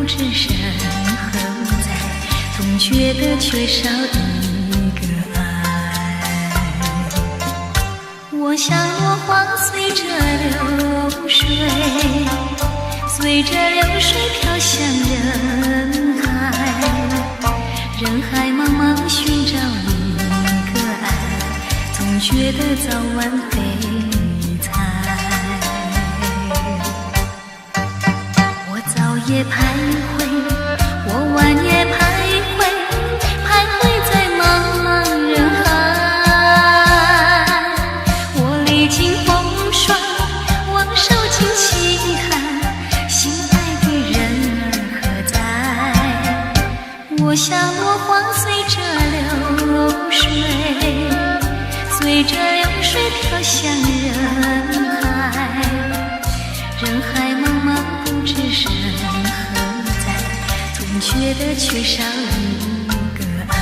不知身何在，总觉得缺少一个爱。我像落花随着流水，随着流水飘向人海，人海茫茫寻找一个爱，总觉得早晚悲惨。我早夜徘徊，我晚夜徘徊，徘徊在茫茫人海。我历经风霜，我受尽凄寒，心爱的人儿何在？我像落花随着流水，随着流水飘向人海，人海茫茫不知身何在，总觉得缺少一个爱。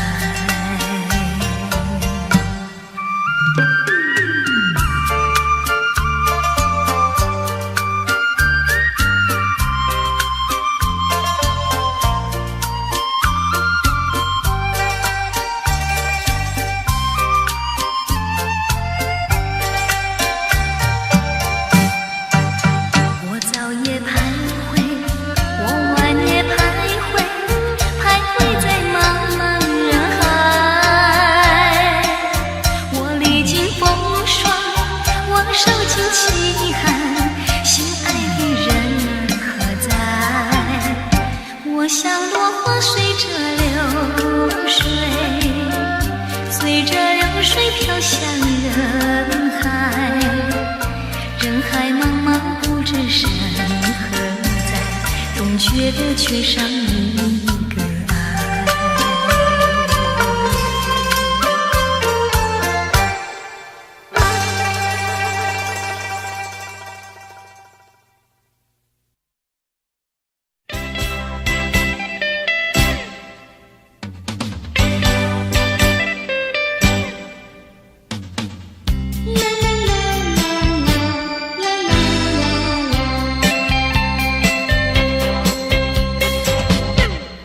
觉得缺少一个爱。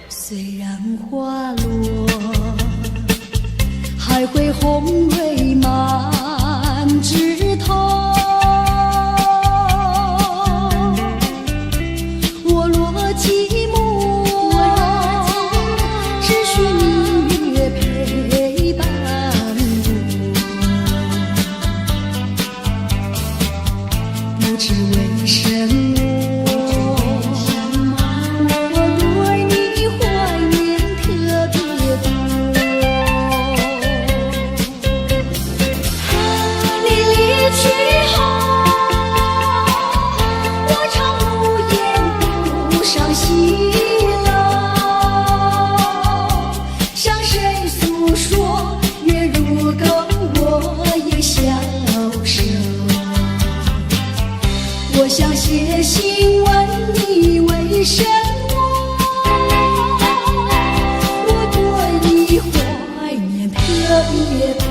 虽然花落，还会红蕊满枝头。我若寂寞，只需明月陪伴我，不知为什么。我想写信问你为什么，我对你怀念特别多。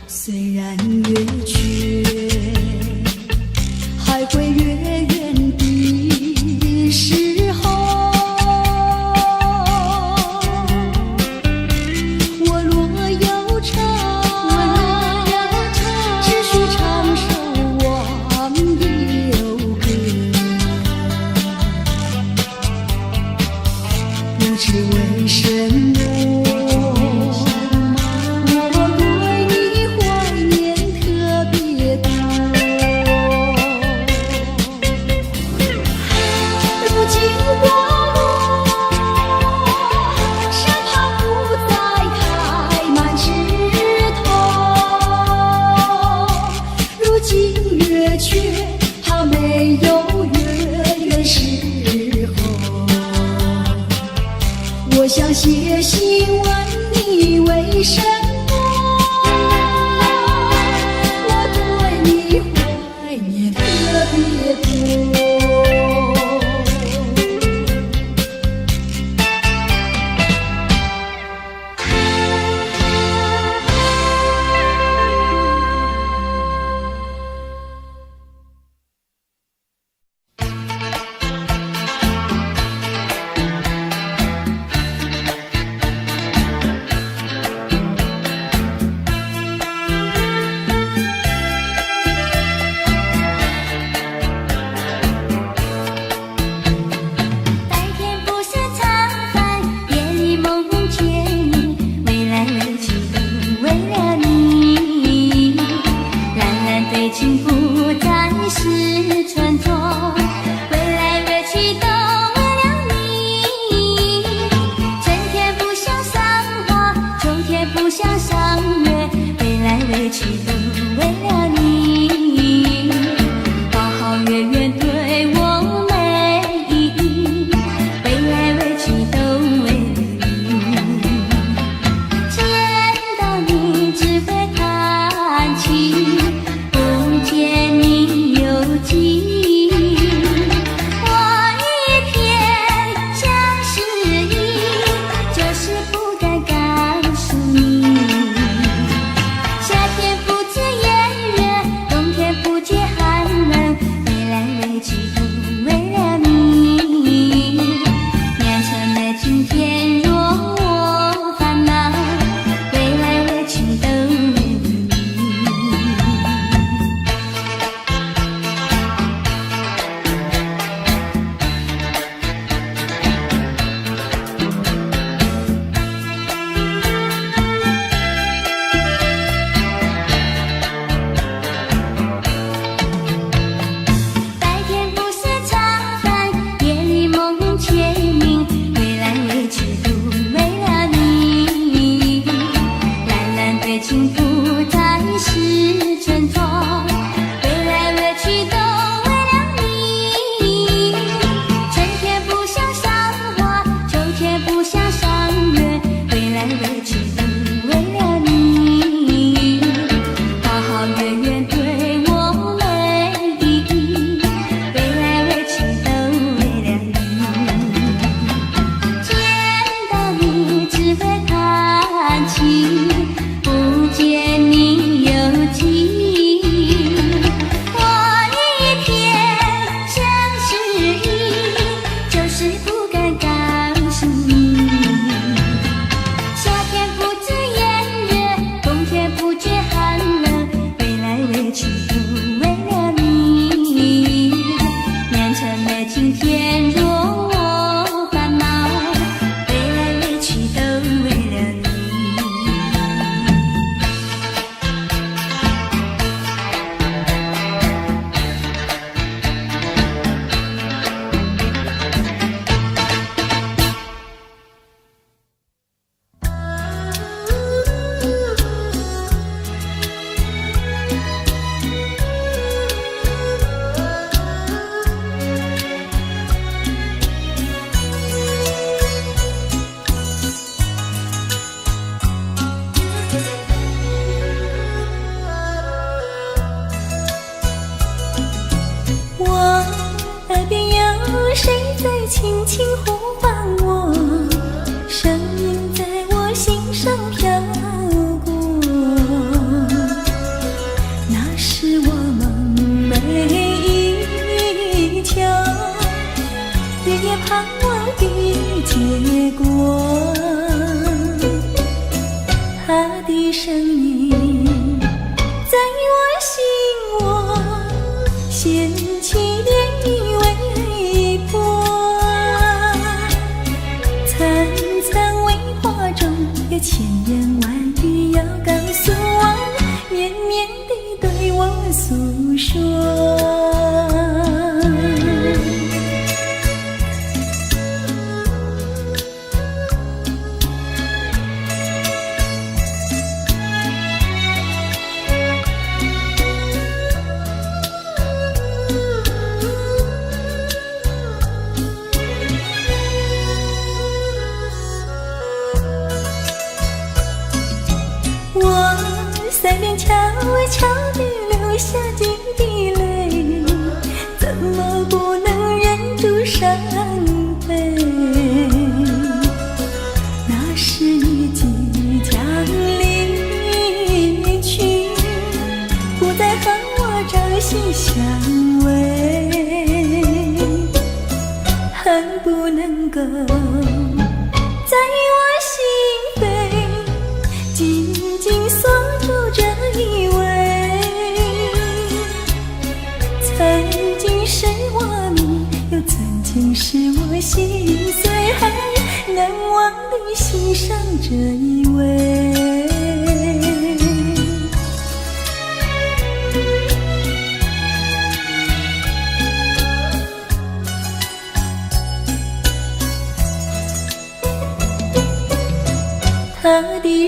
虽然月缺，还会月圆的时候，我若有唱，只需唱首忘忧歌，不知为什么。我想写信问你为什么，我对你怀念对情不再是纯种，归来月去都为了你。春天不想赏花，秋天不想赏月，归来未去都为了你。花好月圆对我美意，归来未去都为了你。见到你只会叹气，不见你有几。我一片相思意，就是不该告诉你。夏天不知炎热，冬天不觉寒冷，归来未去都为了你。年成了今天若我烦恼，归来未去都为了你。白天不是茶饭，夜里梦却明，归来未去都为了你。蓝蓝对情不再是纯种，归来未去都为了你。春天不想赏花，秋天不想赏月，归来未去都为了你。花好月圆对我美意，归来未去都为了你。见到你只会叹气，不见你有几。我一片相思意，就是不敢告诉你。夏天不知炎热，冬天不觉寒冷，归来未去都为了你。年成了今天若我烦恼，归来未去都为了你。我耳边有谁在轻轻呼唤我，声音在我心上飘过。那是我梦寐以求，日夜盼望的结果。他的声音在我心窝掀起涟漪微波，层层微花中有千言万语要告诉我，绵绵地对我诉说。我腮边悄悄地流下几滴泪，怎么不能忍住伤悲？那是你即将离去，不再和我朝夕相偎，恨不能够在我心扉紧紧锁住这一位。曾经是我命，又曾经是我心碎，难忘地欣赏这一位。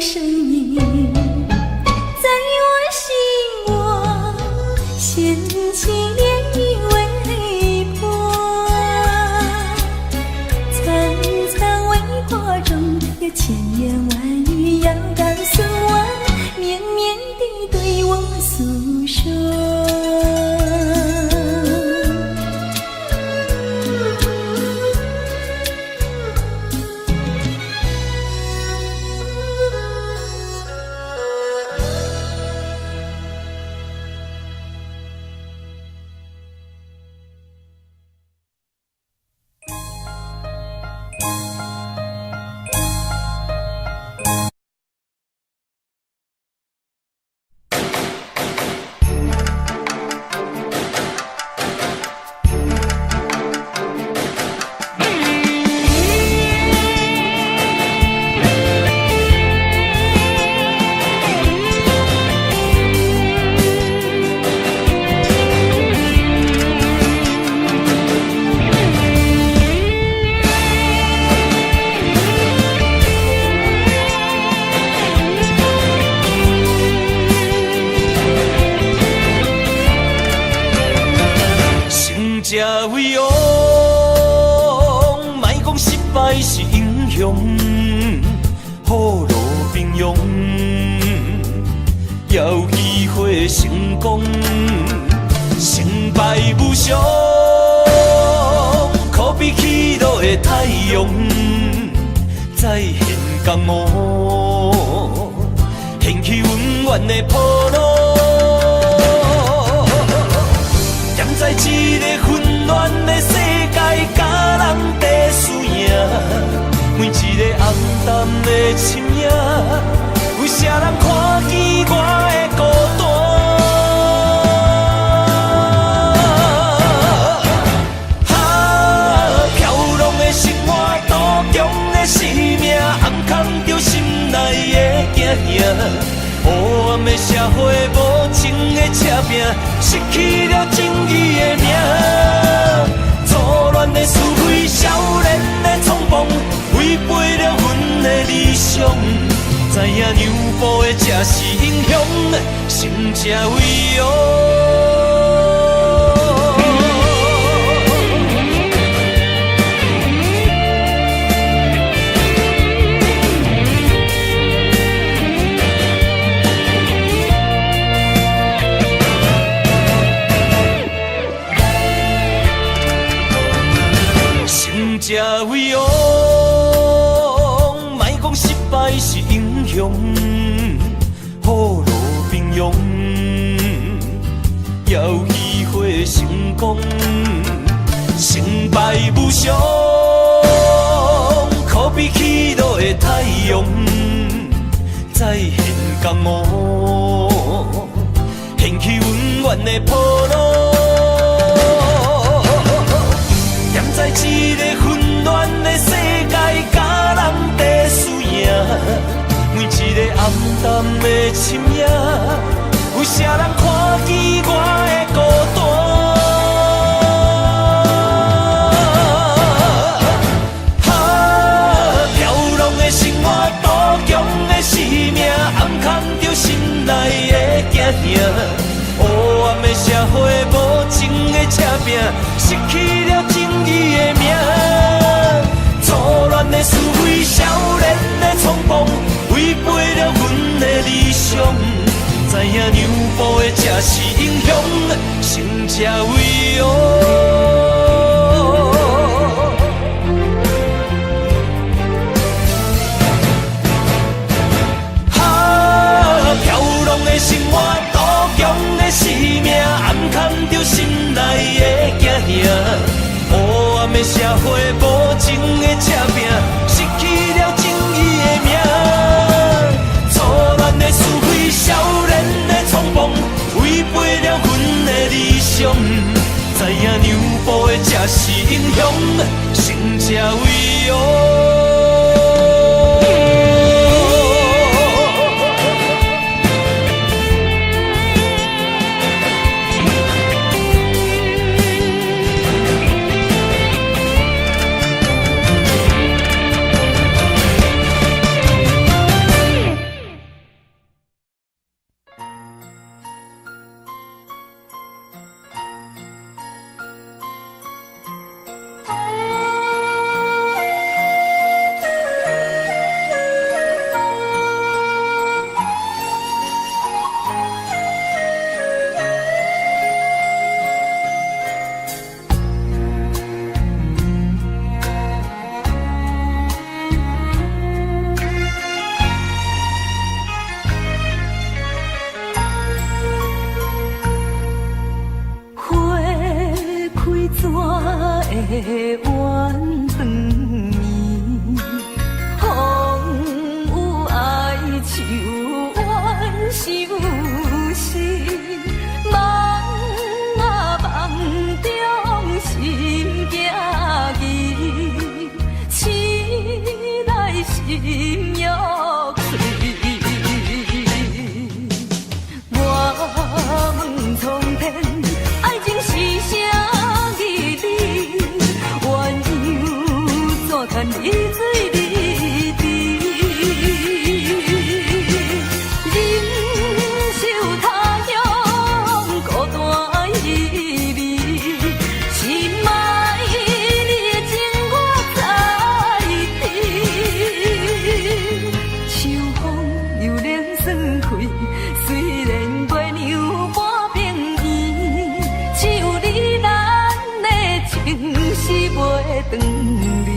声音，在我心窝掀起涟漪微波。层层微波中有千言万语要告诉我，绵绵地对我诉说。才为王，莫讲失败是英雄，雨露平庸，要机会成功，成败无常，可比起落的太阳，再现江湖，掀起温暖的波浪。在一个混乱的世界，甲人在输赢，每一个暗淡的深夜，有啥人看见我的孤单？飘浪的生活，多强的生命，暗藏着心内的惊吓。黑暗的社会，无情的车拼，失去了正义的名。错乱的思维，少年的冲动，违背了阮的理想。知影让步的才是英雄，心才为王。才为王，莫讲失败是英雄，雨露平庸，要机会成功，成败无常，可比起落的太阳，再现江湖，掀起温暖的波浪。在一个混乱的世界，甲人在输赢，每一个暗淡的深夜，有啥人看见我的孤单？飘浪的生活，多强的生命，暗藏着心内的惊吓。黑暗的社会，无情的车拼，失去了正义的名。错乱的思维，少年的冲动，违背了阮的理想。知影让步的才是英雄，成才为王。飘浪的生活，多强的生命，暗藏着心内的惊吓。黑暗的社会，无情的车拼，失去了正义的名。错乱的思维，少年的冲动，违背了阮的理想。知影让步的才是英雄，成才为王。怎会怨长眠？风有爱树怨相思，梦啊梦中心惊疑，醒来心欲碎。我问苍天，爱情是啥意义？鸳鸯怎堪离水离地？忍受他乡孤单意味，心爱你的情我知知。秋风又冷霜开，虽然月娘半边圆，只有你咱的情是袂长离。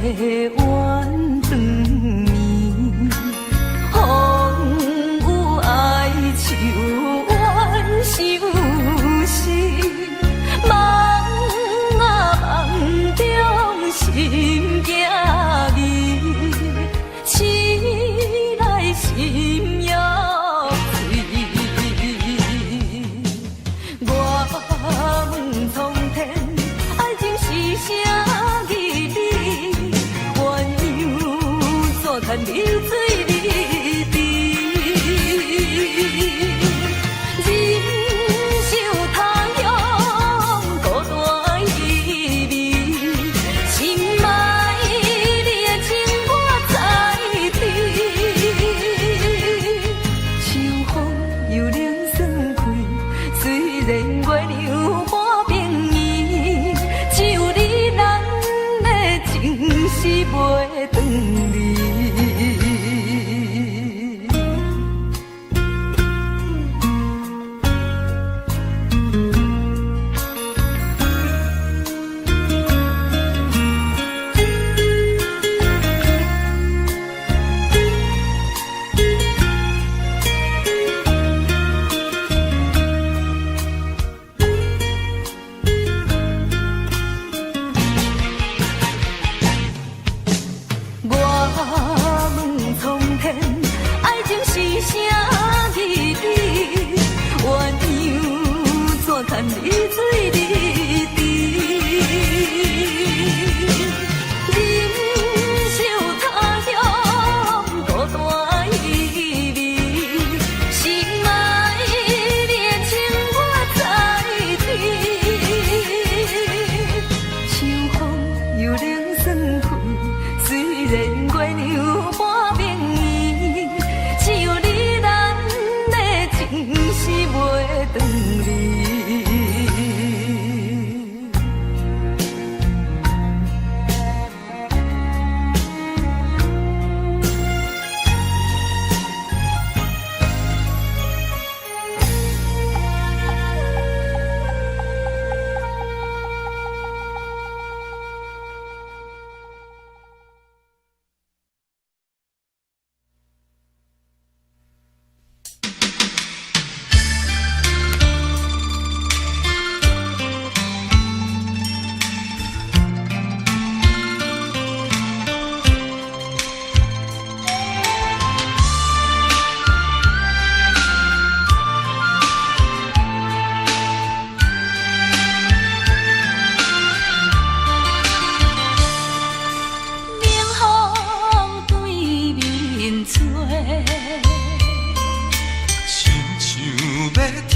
会怨长眠？风有爱树怨相思，梦啊梦中心惊疑，醒来心欲碎。我问苍天，爱情是啥意义？看你水离地，忍受他乡孤单意味，心爱你的情我知知。秋风又冷霜开，虽然月娘半边圆，只有你咱的情是袂长离。看你水离地，忍受他乡孤单意味，心爱你的情我知知。秋风又冷霜开，虽然月娘半边圆，只有你咱的情是袂长离。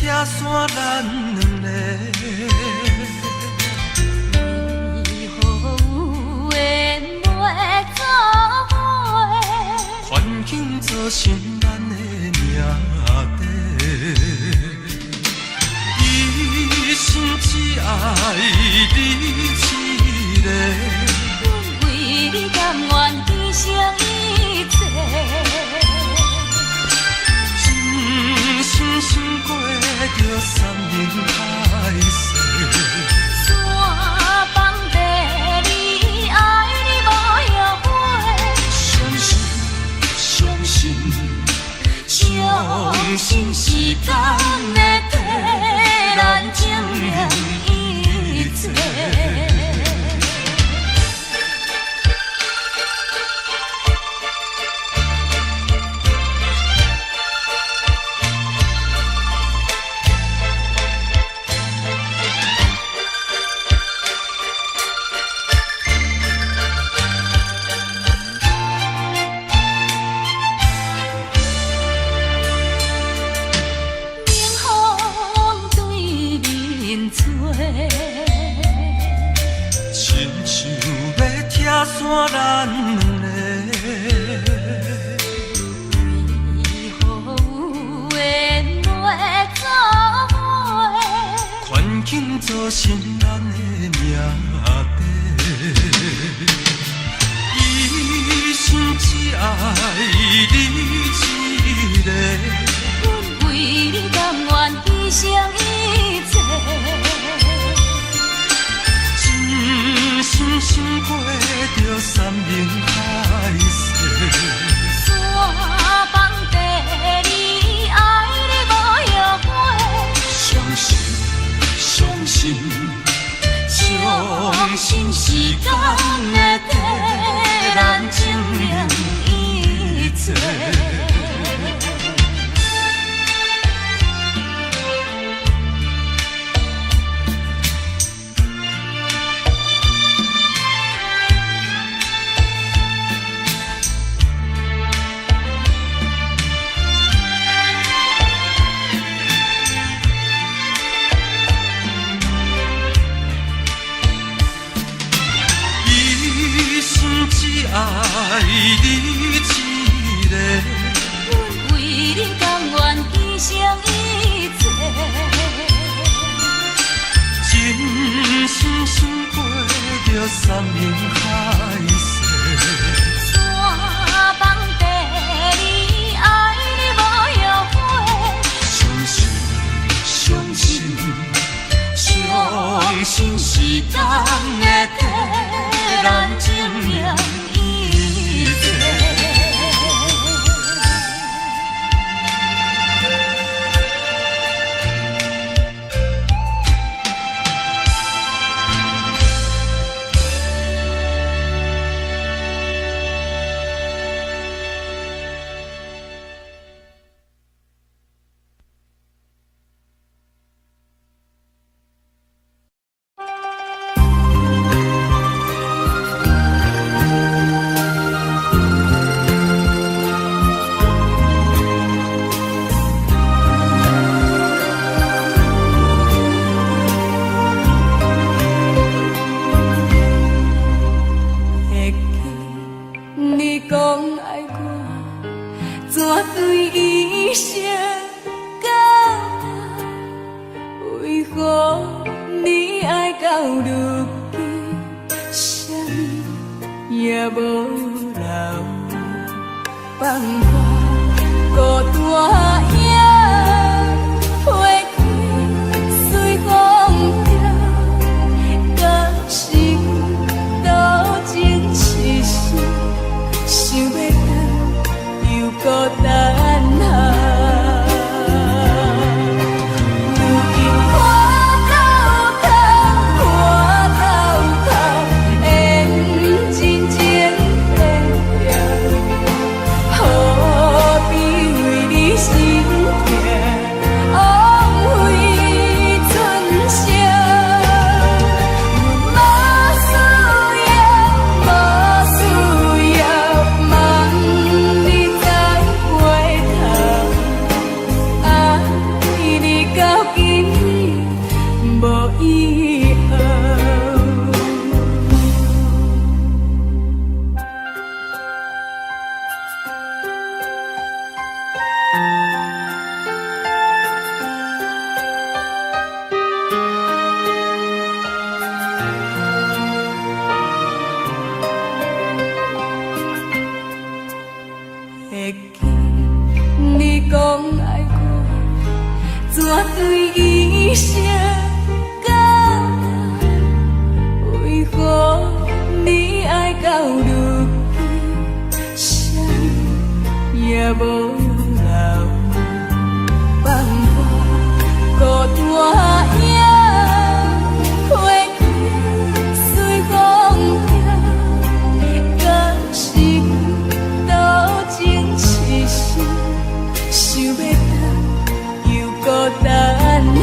拆散咱两个，为何有缘袂做伙？环境造成咱的命地，一心只爱你一个。阮为你甘愿牺牲一切，真心想过着山盟海誓。山崩地离，爱你无后悔。相信，相信，相信时间会替咱证明一切。山咱两个，为何有缘袂做伙？环境造成咱的命地。一生只爱你一个，阮为你甘愿牺牲一切。真心想过着山盟海誓，山崩地离，爱你无后悔。相信，相信，相信时间会替咱证明一切。爱你一个，阮为你甘愿牺牲一切，真心想过着山盟海誓。山崩地离，爱你无后悔。相信，相信，相信时间会替咱证明一切。何必为你心对伊声讲，为何你爱到如今，啥也无留，放我孤单影，花开随风飘，敢是多情痴心，想要等又孤单下。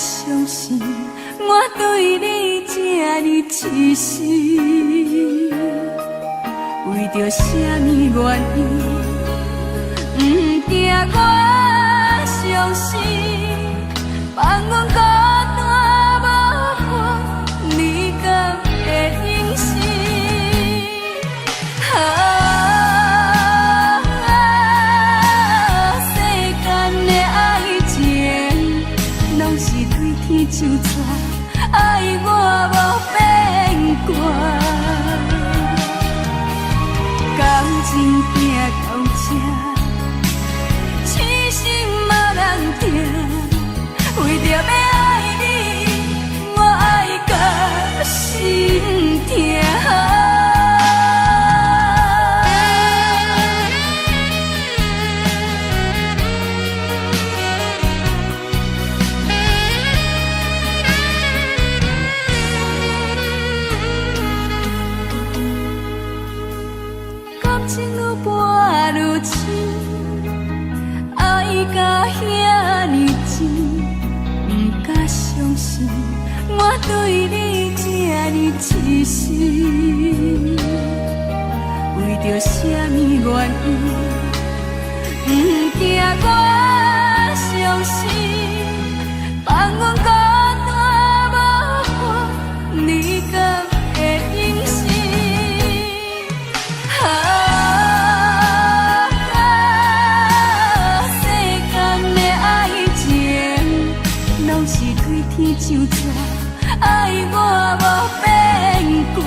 相信我对你这呢痴心，为着什么原因，不惊我伤心，放阮孤单无伴，你敢会忍心？世间的爱情，拢是对天就错，爱我无变卦。感情行到这，痴心无人听，为着要爱你，我爱到心痛。情愈跋愈深，爱甲遐尼深，不敢相信我对你这呢痴心。为着什么原因，不惊我伤心，放阮孤单无伴，你敢会忍心？天就错，爱我无变卦，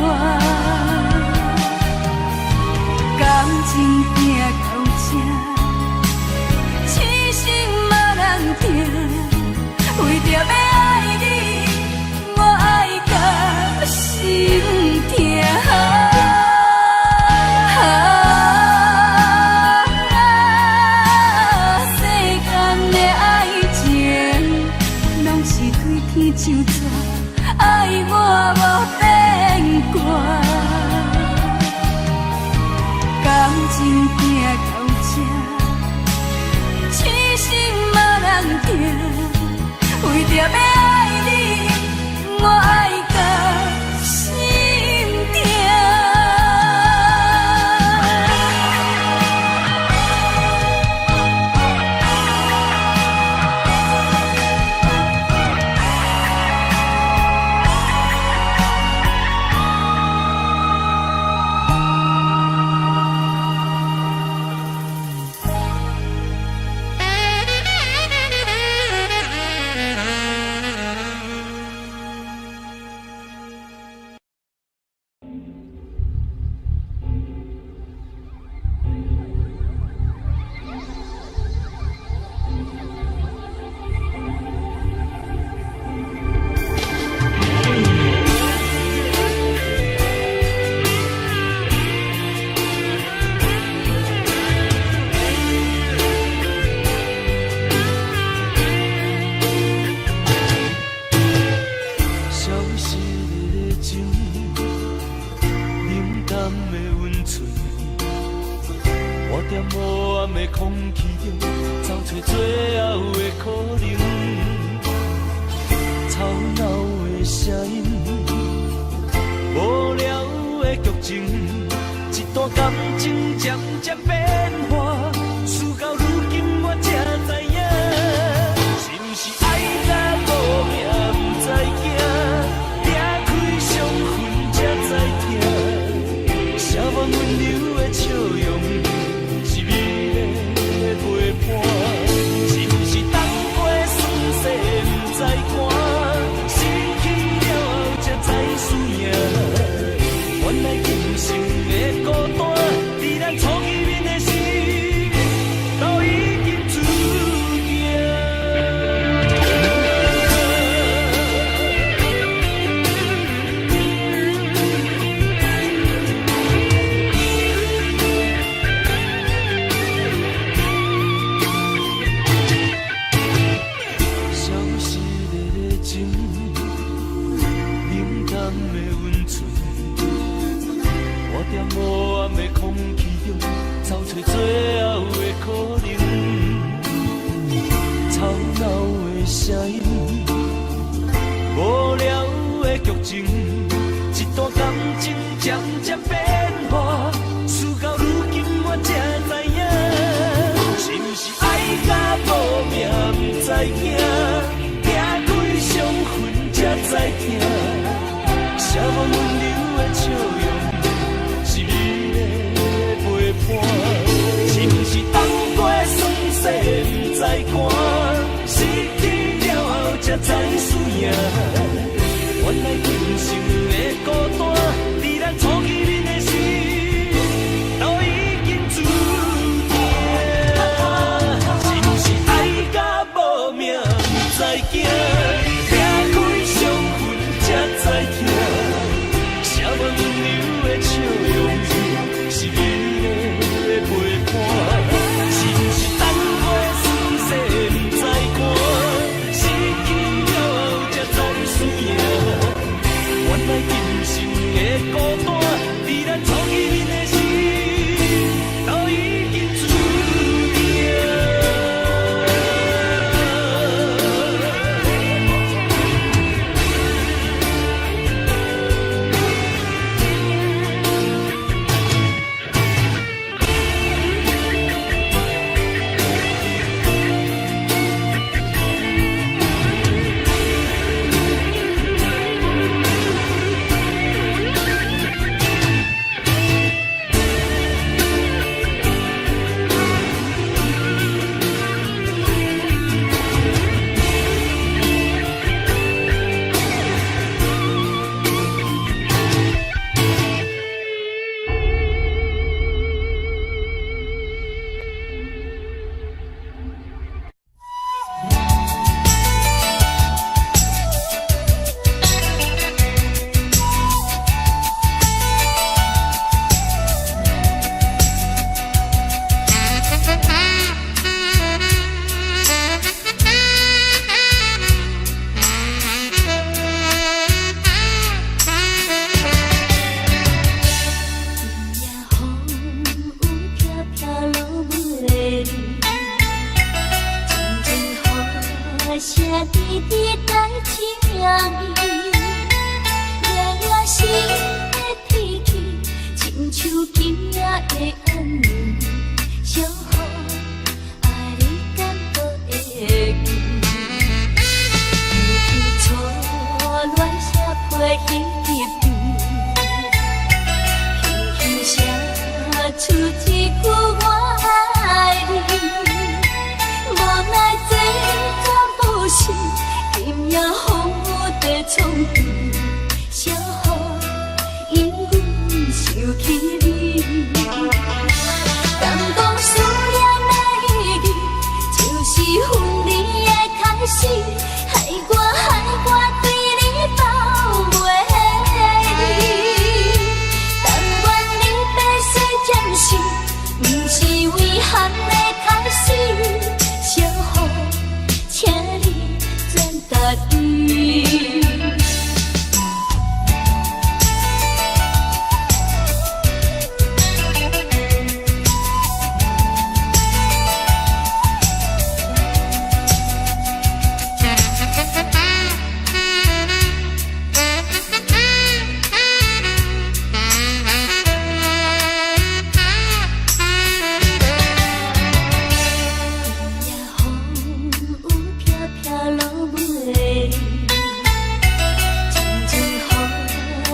感情行到这，痴心无人听，为着要爱情行到这，痴心无人听，为着要爱你，我爱到心痛。原来今生的孤单，在咱初见面的写滴滴在情意，夜夜心的天气，亲像今夜的暗暝，小雨爱你感到会记，初恋写批彼边，轻轻写出一句我爱你。无奈这全部是今夜风雨的冲撞，小雨因阮想起你，敢讲思念的意义，就是分离的开始，害我对你抱袂离，但愿你白水暂时，不是遗憾的开始。小雨，请你转达对。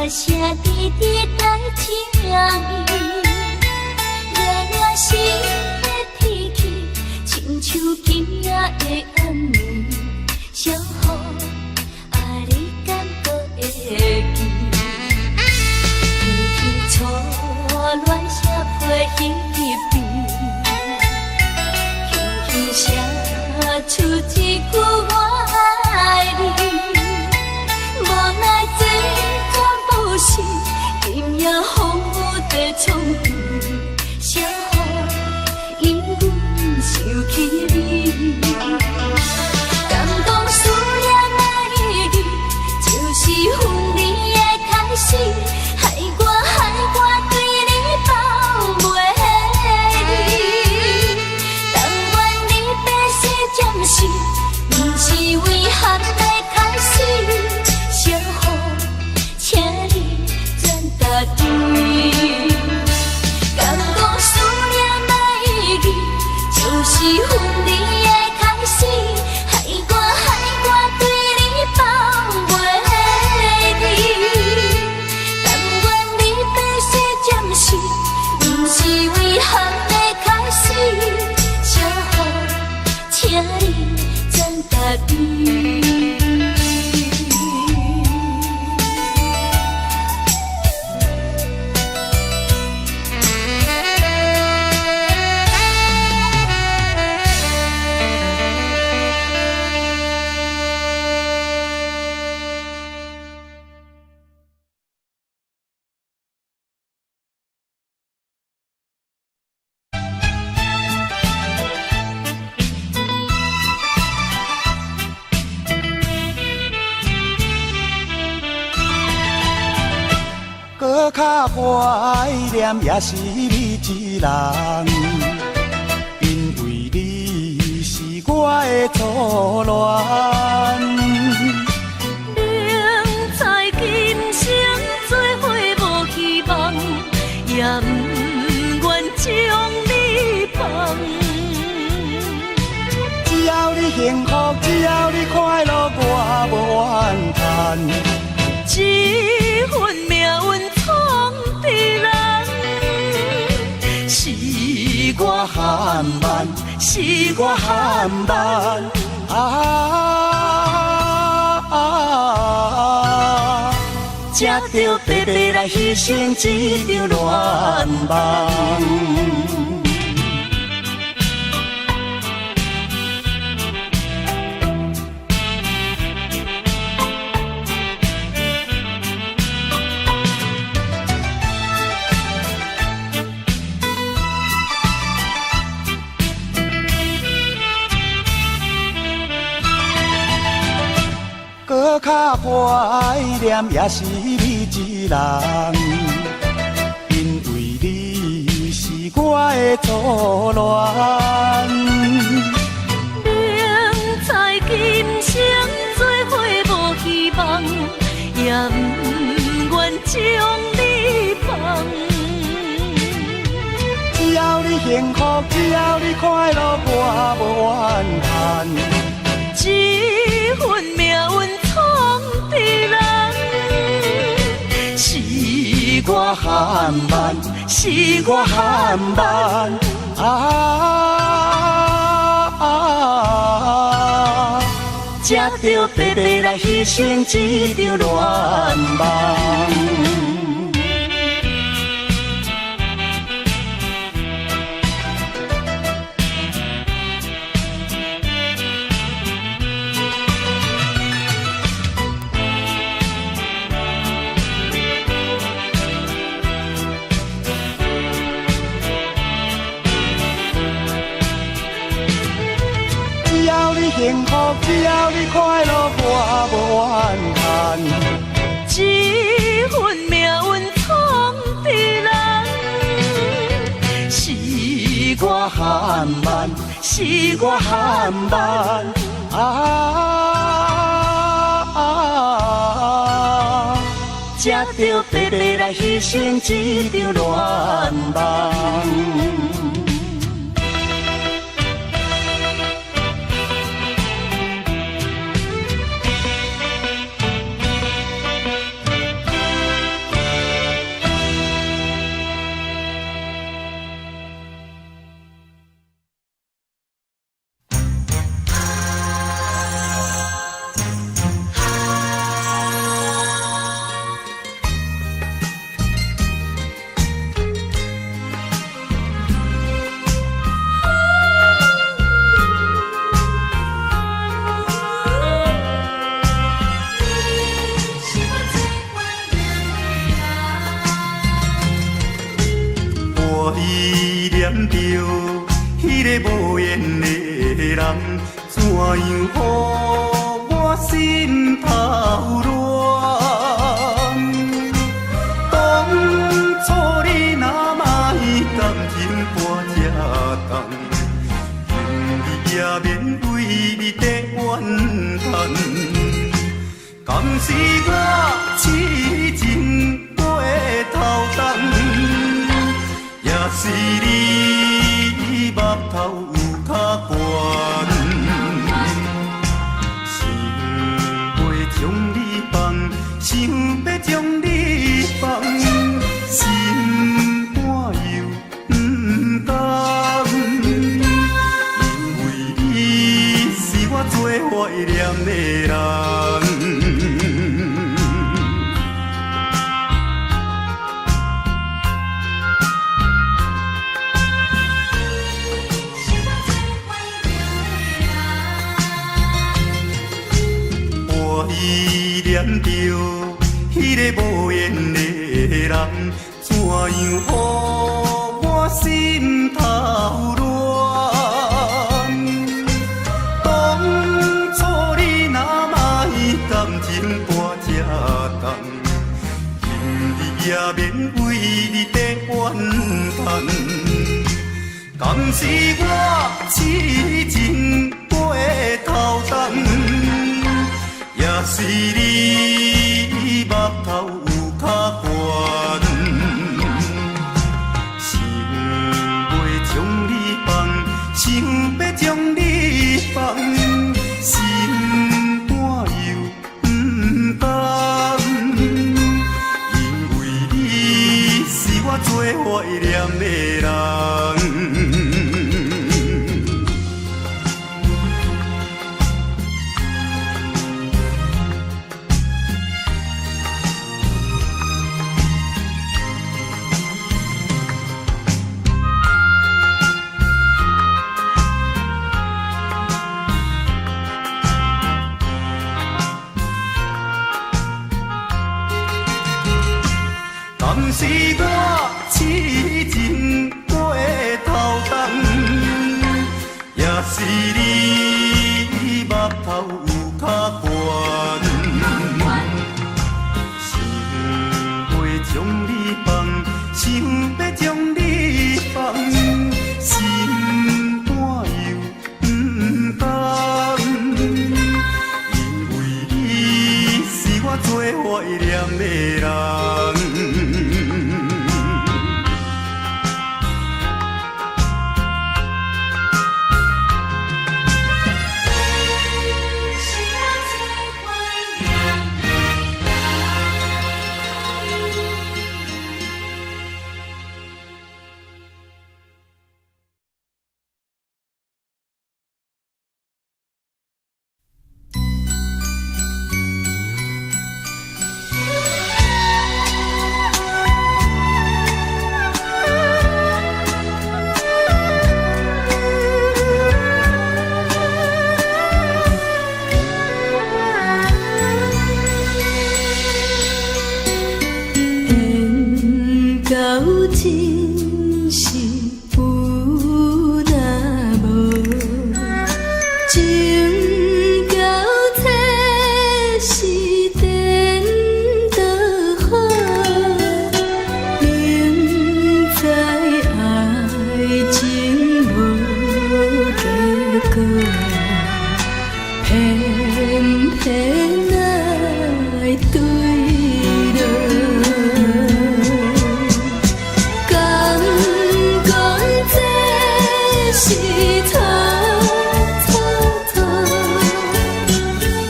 写滴滴在情意，夜夜心的天气，亲像今夜的暗暝，小雨爱你感到会记，天气初恋写批彼边，轻轻写出一句我爱你，无奈这不是今夜风雨的冲撞，小雨因阮想起你，敢讲思念的意义，就是分离的开始，害我对你抱袂离，但愿你白水暂时，不是遗憾的开始，小雨。请你转达对，敢讲思念的意义，就是分离的开始，害我对你抱袂离，但愿你白水暂时，不是遗憾的开始，小雨，请你转达对。搁较怀念也是你一人，因为你是我的初恋。明知今生做伙无希望，也不愿将你放。只要你幸福，只要你快乐，我无怨叹。这份命运闯的人，是我含慢，是我含慢才着白白来牺牲一场恋梦。搁较怀念也是你一人，因为你是我的初恋。明知今生做伙无希望，也不愿将你放。只要你幸福，只要你快乐，我无怨叹。这份命运闯的人，是我含慢，是我含慢才着白白来牺牲一场恋梦。幸福，只要你快乐，我无怨叹。这份命运闯的人，是我含慢，是我含慢才着白白来牺牲一场恋梦。迄个无缘的人，怎样予我心头乱？当初你若莫感情半只重，你也免为你在怨叹。敢是我痴情过头重，也是你目头有较悬，想要将你放，想要将你放，心肝又不甘，因为你是我最怀念的人。依念着迄个无缘的人，怎样予我心头乱？当初你若莫感情半只重，今日也免为你在怨叹。敢是我痴情过头重？也是你目头有较悬，想要将你放，想要将你放，心肝又不甘，因为你是我最怀念的人。敢是我痴情过头重，也是你目头有较悬，想要将你放，想要将你放，心肝又不甘，因过，偏偏爱对落。敢讲这是错错错，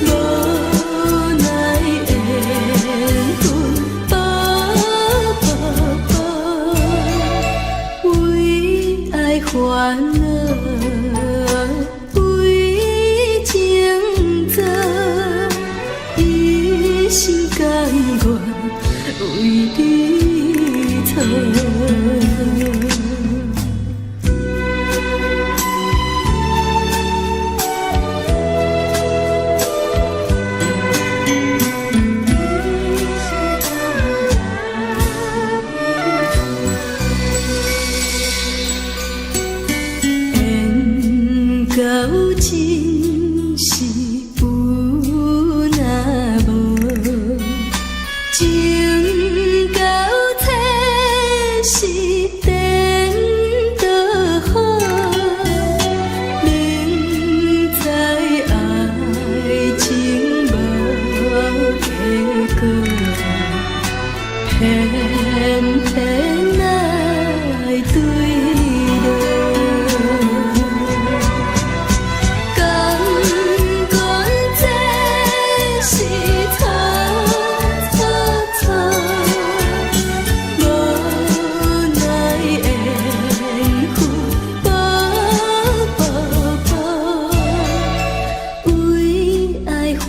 无奈缘分薄薄薄，为爱烦恼。为你错，缘到真是有那无。情到底是颠倒好，明知爱情无结果，偏偏爱对落。敢讲这是错。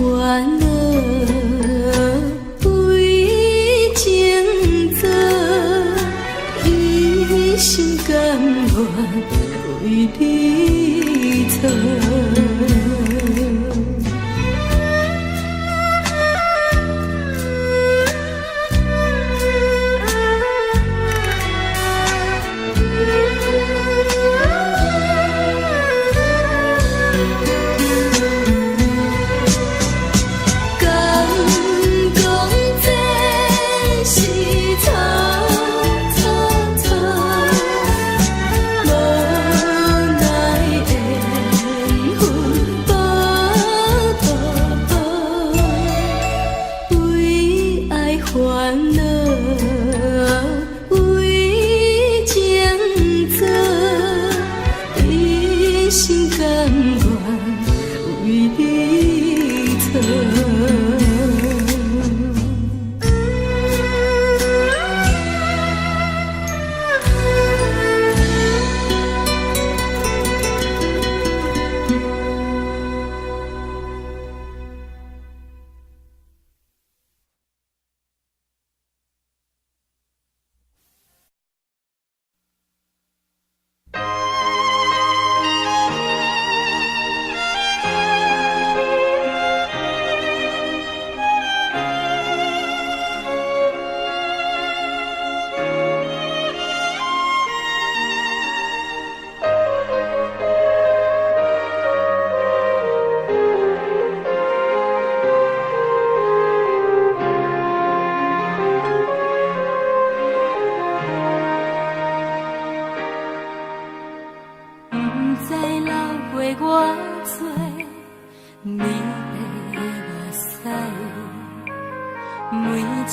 烦恼为情做，一心甘愿为你错。烦恼为情做，一心甘愿为你错。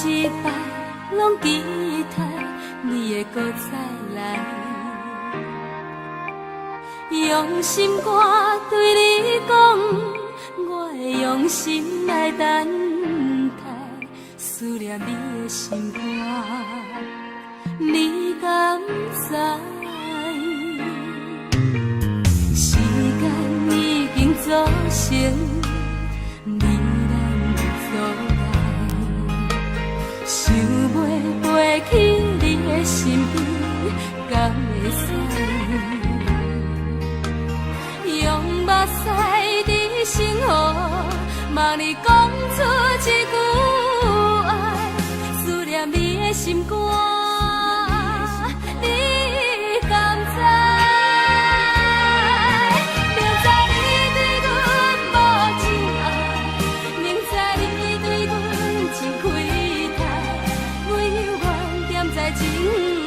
一摆拢期待你会搁再来，用心肝对你讲，我会用心来等待，思念你的心肝，你敢知？时间已经造成。想袂飞起你的身边，敢会使？用目屎伫心河，望你讲出一句爱，思念你的心肝，你敢知？明知你对阮无情爱，明知你对阮真亏。在情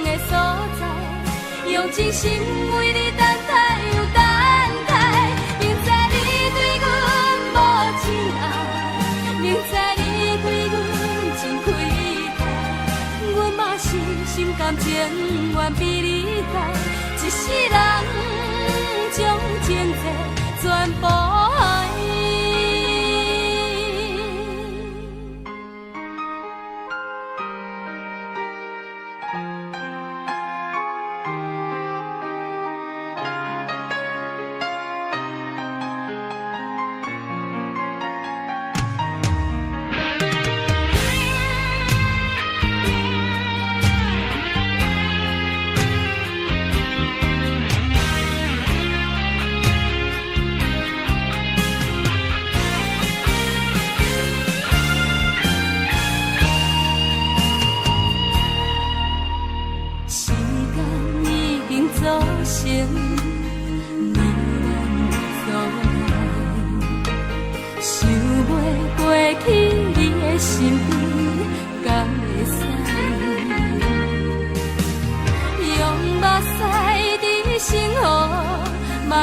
的所在，用真心为你等待又等待，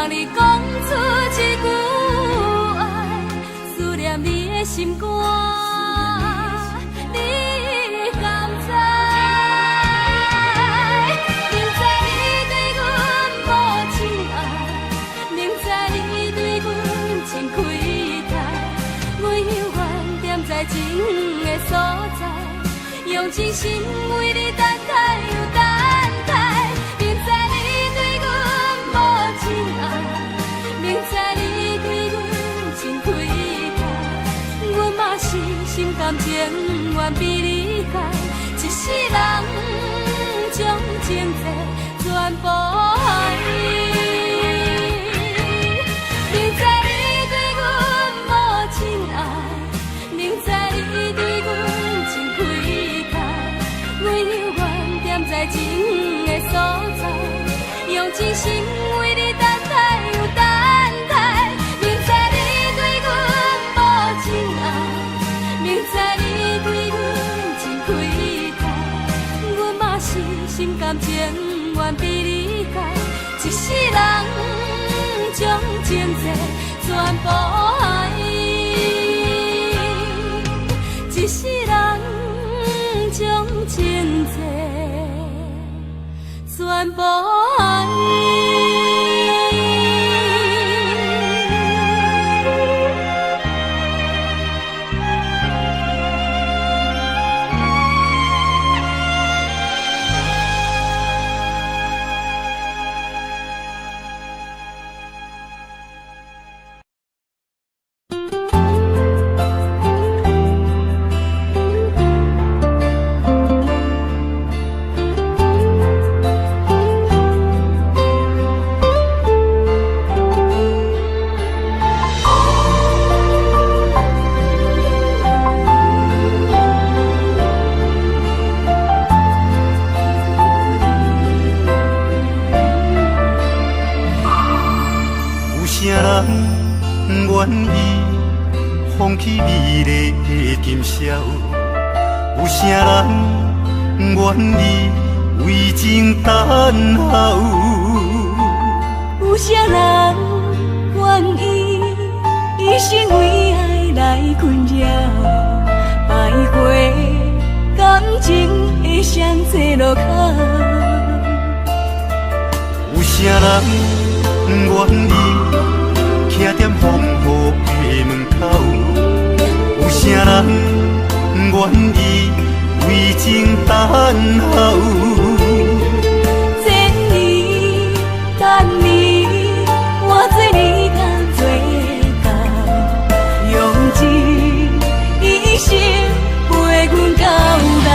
甲你讲出一句爱，思念你的心肝，你敢知？明知你对阮无情爱，明知你对阮真亏待，我犹原踮在情的所在，用真心为你等待又等待。明知你对阮无情爱，明知你对阮真亏待，阮嘛是心甘情愿被你害，一世人将情债全部爱。明知你对阮无情爱，明知你对阮真亏待，我犹原踮在情的所在，用真心为你等待又等待。明知你对阮无情爱，明知你对阮真亏待，阮嘛是心甘情愿被你害，一世人将情债全部爱，一世人将情债全部爱。愿意放弃美丽的今宵，有啥人愿意为情等候？有啥人愿意一生为爱来困扰？徘徊感情的上济路口，有啥人愿意徛在风雨的门口？有啥人愿意为情等候？这年等你，我做你敢做到，用一生陪阮到老。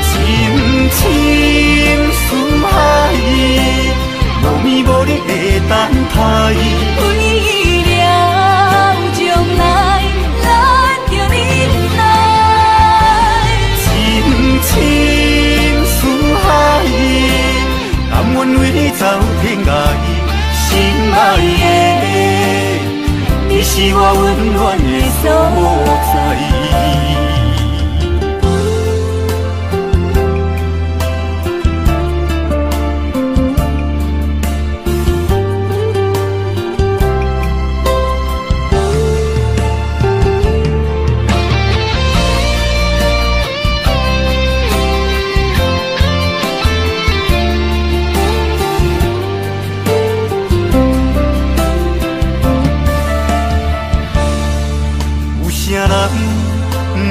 深情似海，无眠无日的等待。为了将来，咱着忍耐。深情似海，甘愿为你走天涯。心爱的，你是我温暖的所在。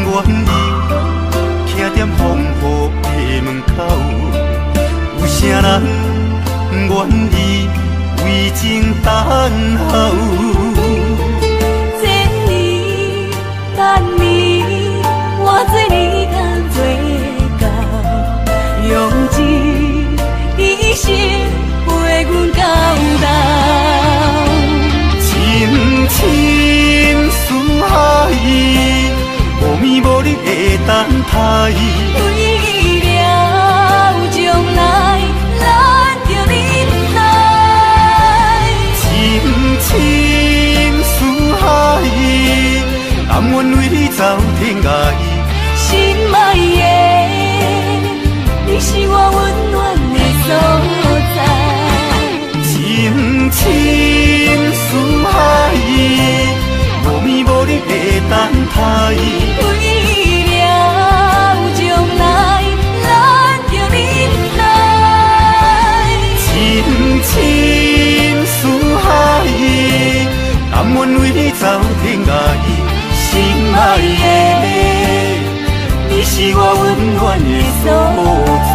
愿意徛在风雨的门口，有啥人愿意为情等候？这年等你，我做你敢做到，用一生陪阮到老。深情似海，无眠无日的等待。为了将来，咱着忍耐。深情似海，甘愿为你走天涯。心爱的，你是我温暖的所在。深深似海，无眠无日的等待。为了将来，咱着忍耐。深深似海，甘愿为你走天涯。心爱的，你是我温暖的所在。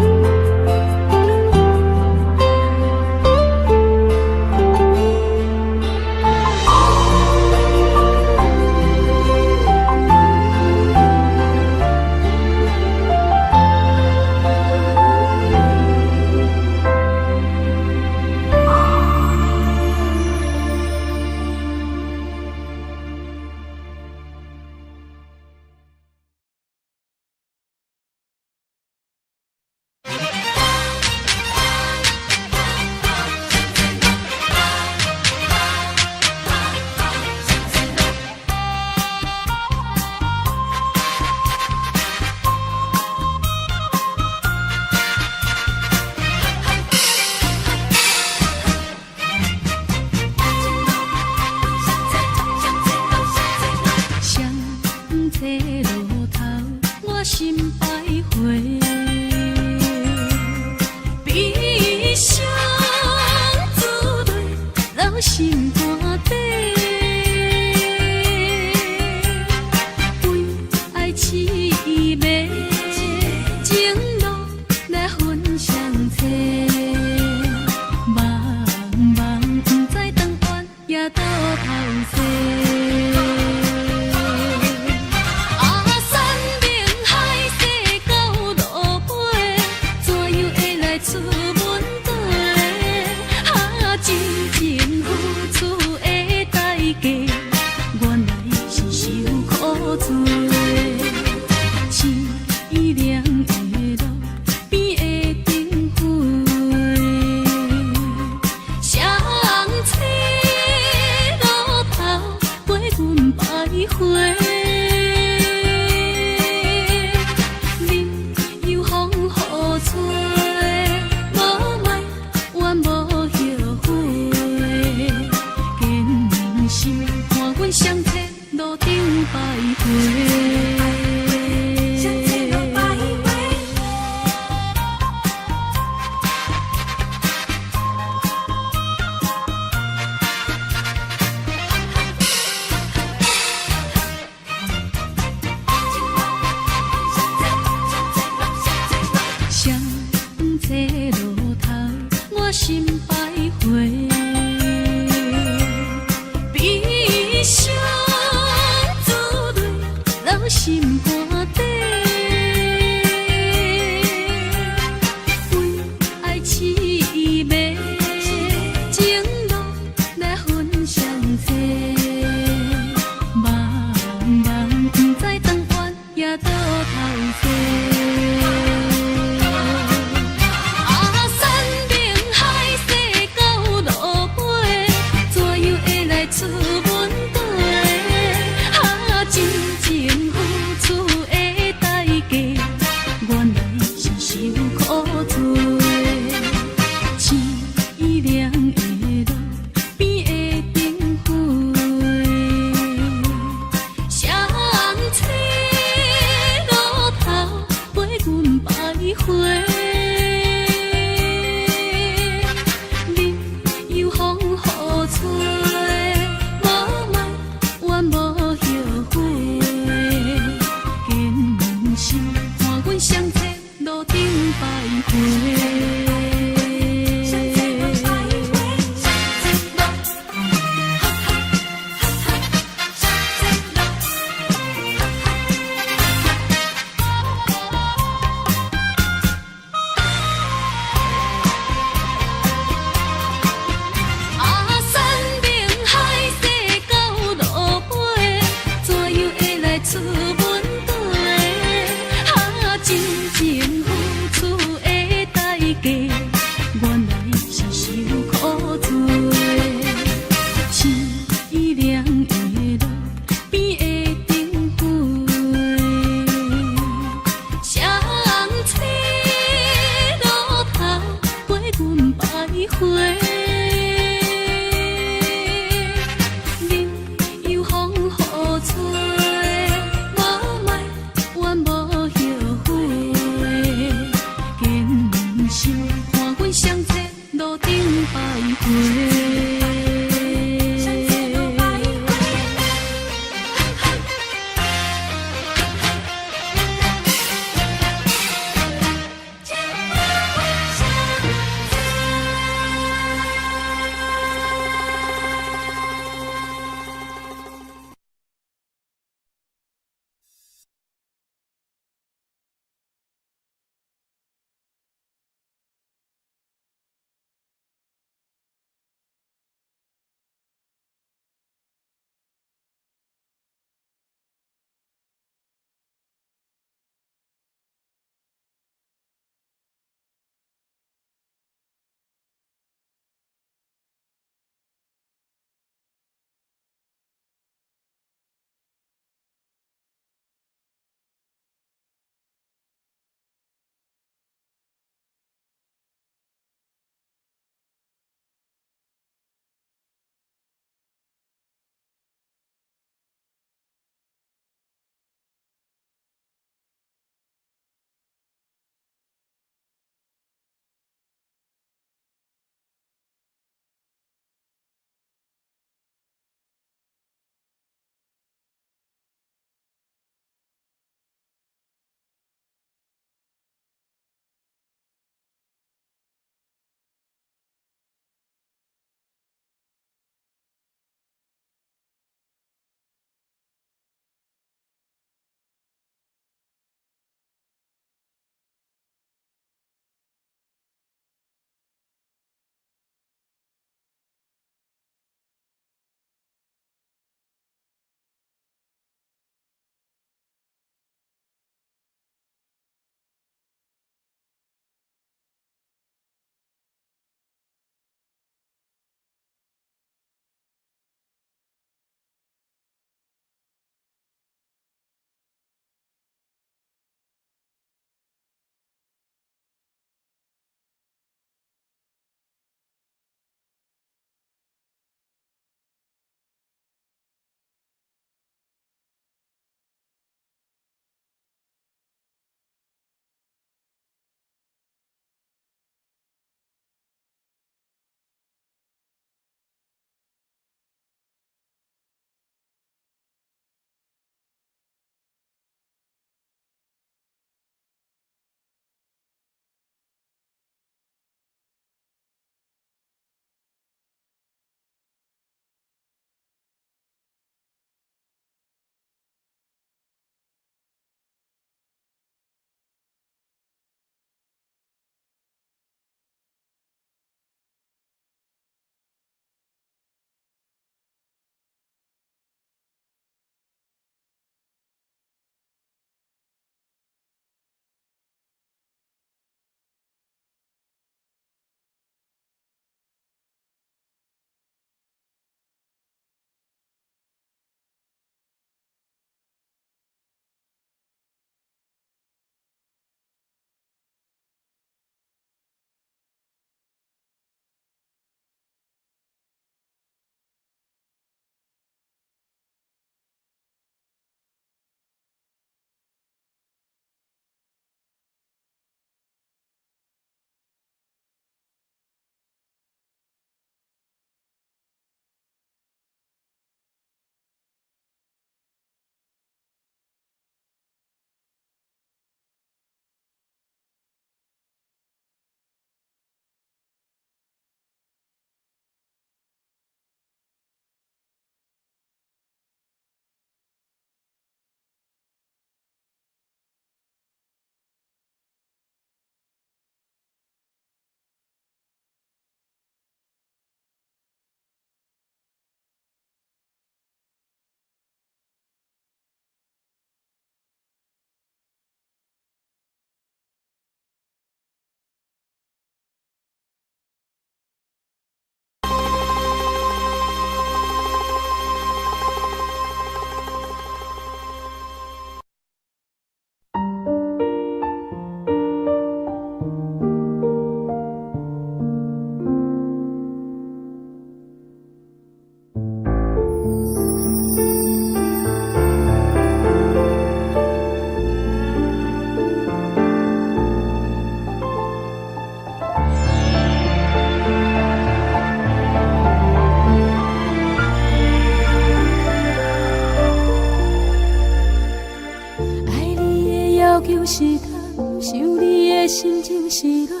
求是通，想你的心情是乱，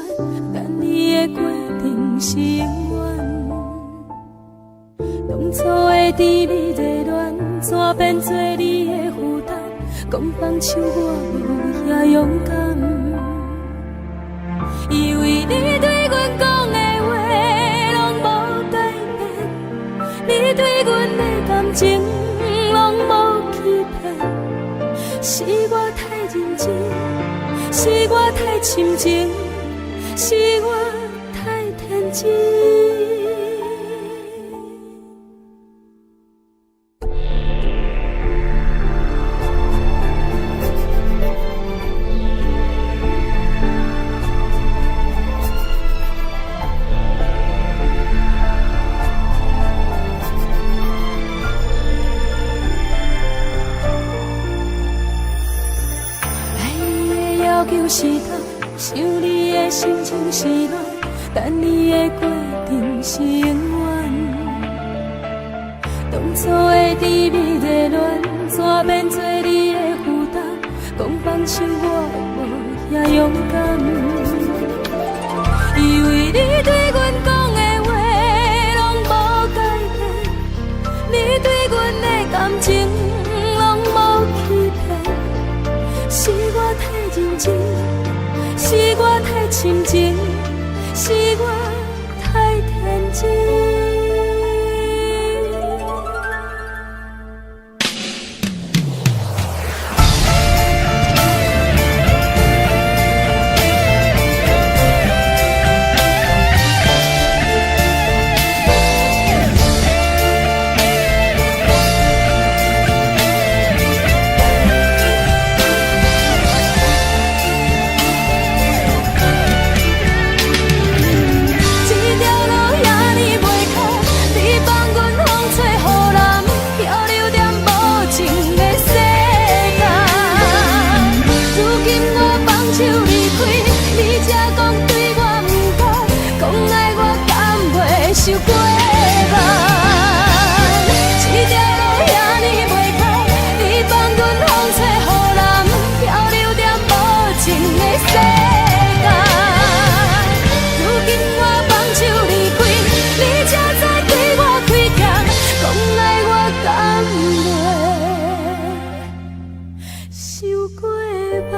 等你的决定是永远。当初的甜蜜热恋，怎变做你的负担？讲放手我无遐勇敢，因为你对阮讲的话拢无改变，你对阮的感情拢无欺骗。是我太认真，是我太深情，是我太天真。是痛，想你的心情是乱，等你的决定是永远。当初的甜蜜热恋，怎变做你的负担？讲放手我无遐勇敢，因为你对阮讲的话拢无改变，你对阮的感情拢无欺骗。是我太认真，是我太深情，是我太天真。受过慢，这条路遐尼袂开，你放阮风吹雨淋，漂流在无情的世界。如今我放手离开，你才知对我开枪，讲来我甘袂受过慢。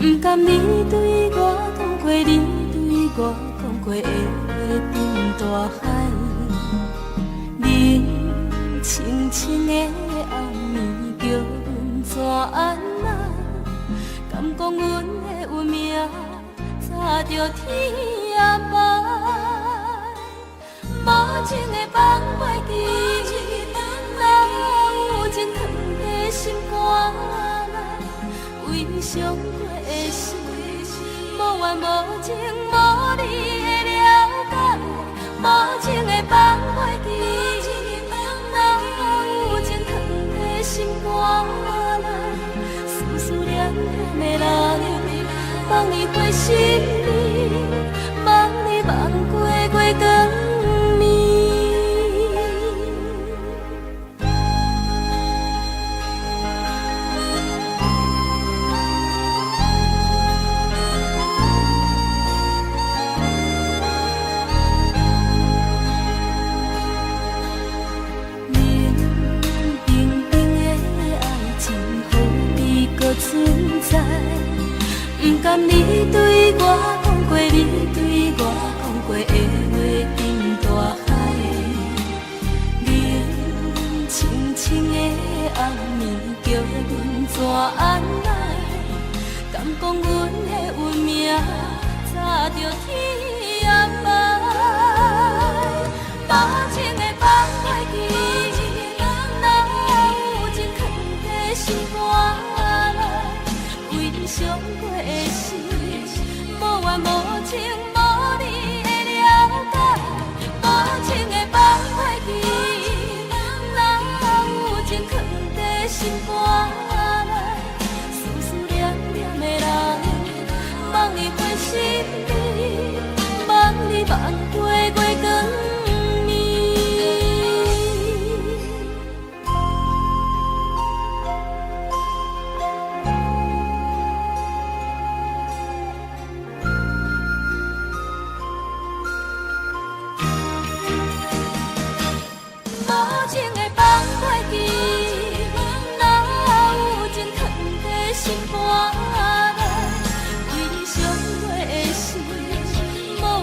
不甘你对我讲过，你对我讲过的话变大海，冷清清的暗暝叫阮怎安那？敢讲阮的运命早着天也白，无情的放袂记，人有情藏在心肝内，为伤过的事，无怨无情，无你的了解，无情的放袂记，人有情藏在心肝内，思念念的人，望你回心里，望你望过月光暝。存在，不甘你对我讲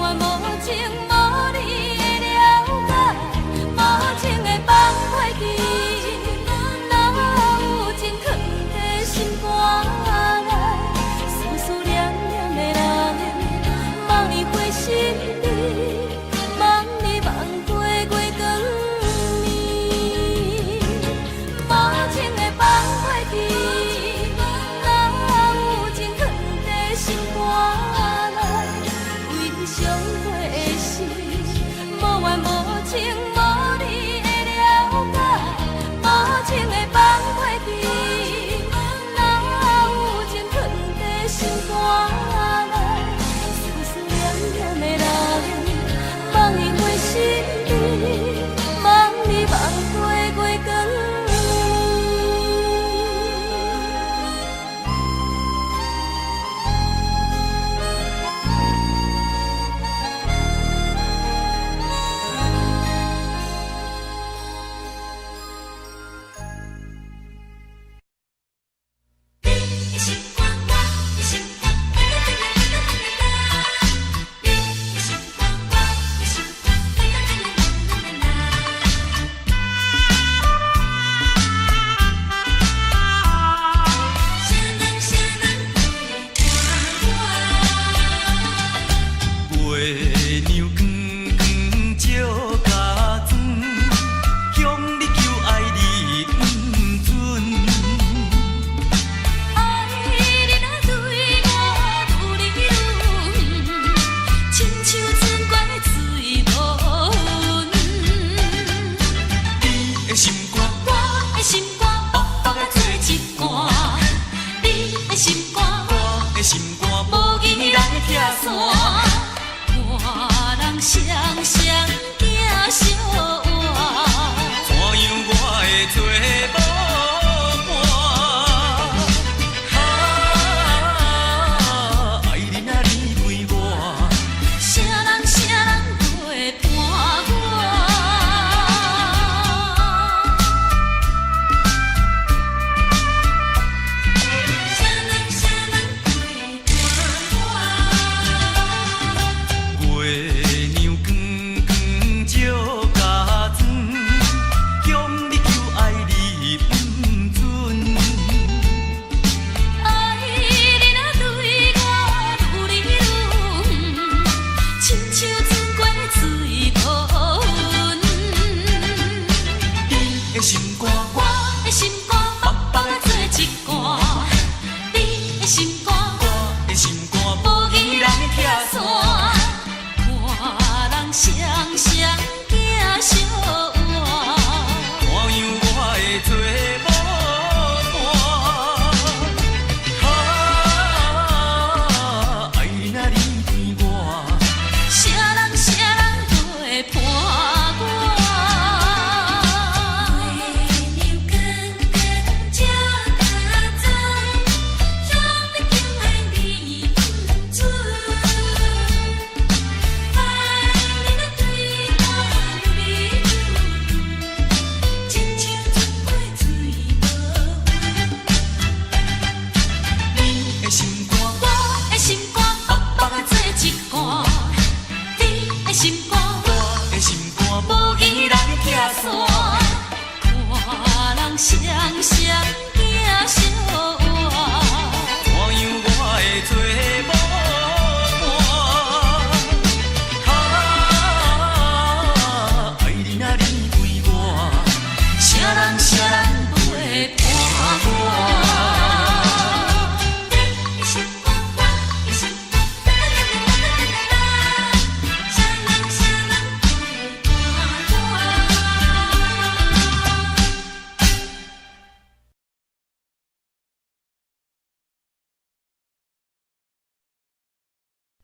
缘无情无你的了解，无情的放袂记，哪有情藏在心肝内，思思念念的人，望你回心里，望你望过月光暝，无情的放袂记。相过的事，无缘无情无你的了解，无情的放袂记，哪有情藏在心肝内，思思念念的人，望你回心里，望你望过月光。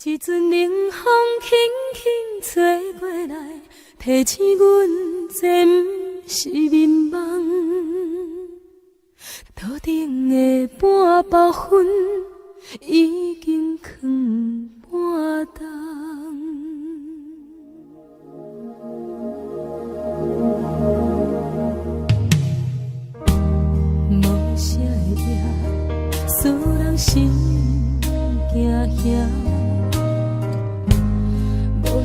一阵冷风轻轻吹过来，提醒阮这不是眠梦。头顶的半包云已经藏半冬。无声的夜，使人心惊吓。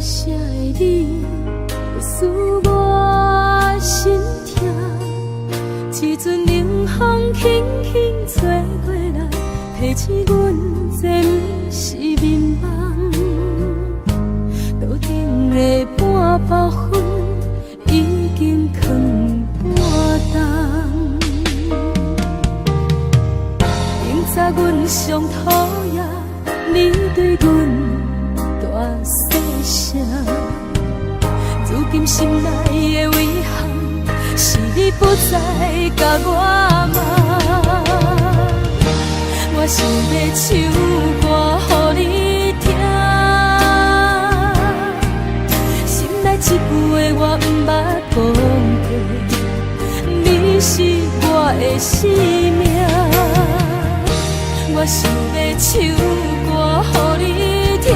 啥的你会使我心痛？一阵冷风轻轻吹过来，提醒阮这不是眠梦。桌顶的半包粉已经放半冬。明早阮上讨厌你对阮大细声，如今心内的遗憾是你不再甲我骂。我想要唱歌予你听，心内一句话我不捌讲过，你是我的生命。我想要唱歌予你听，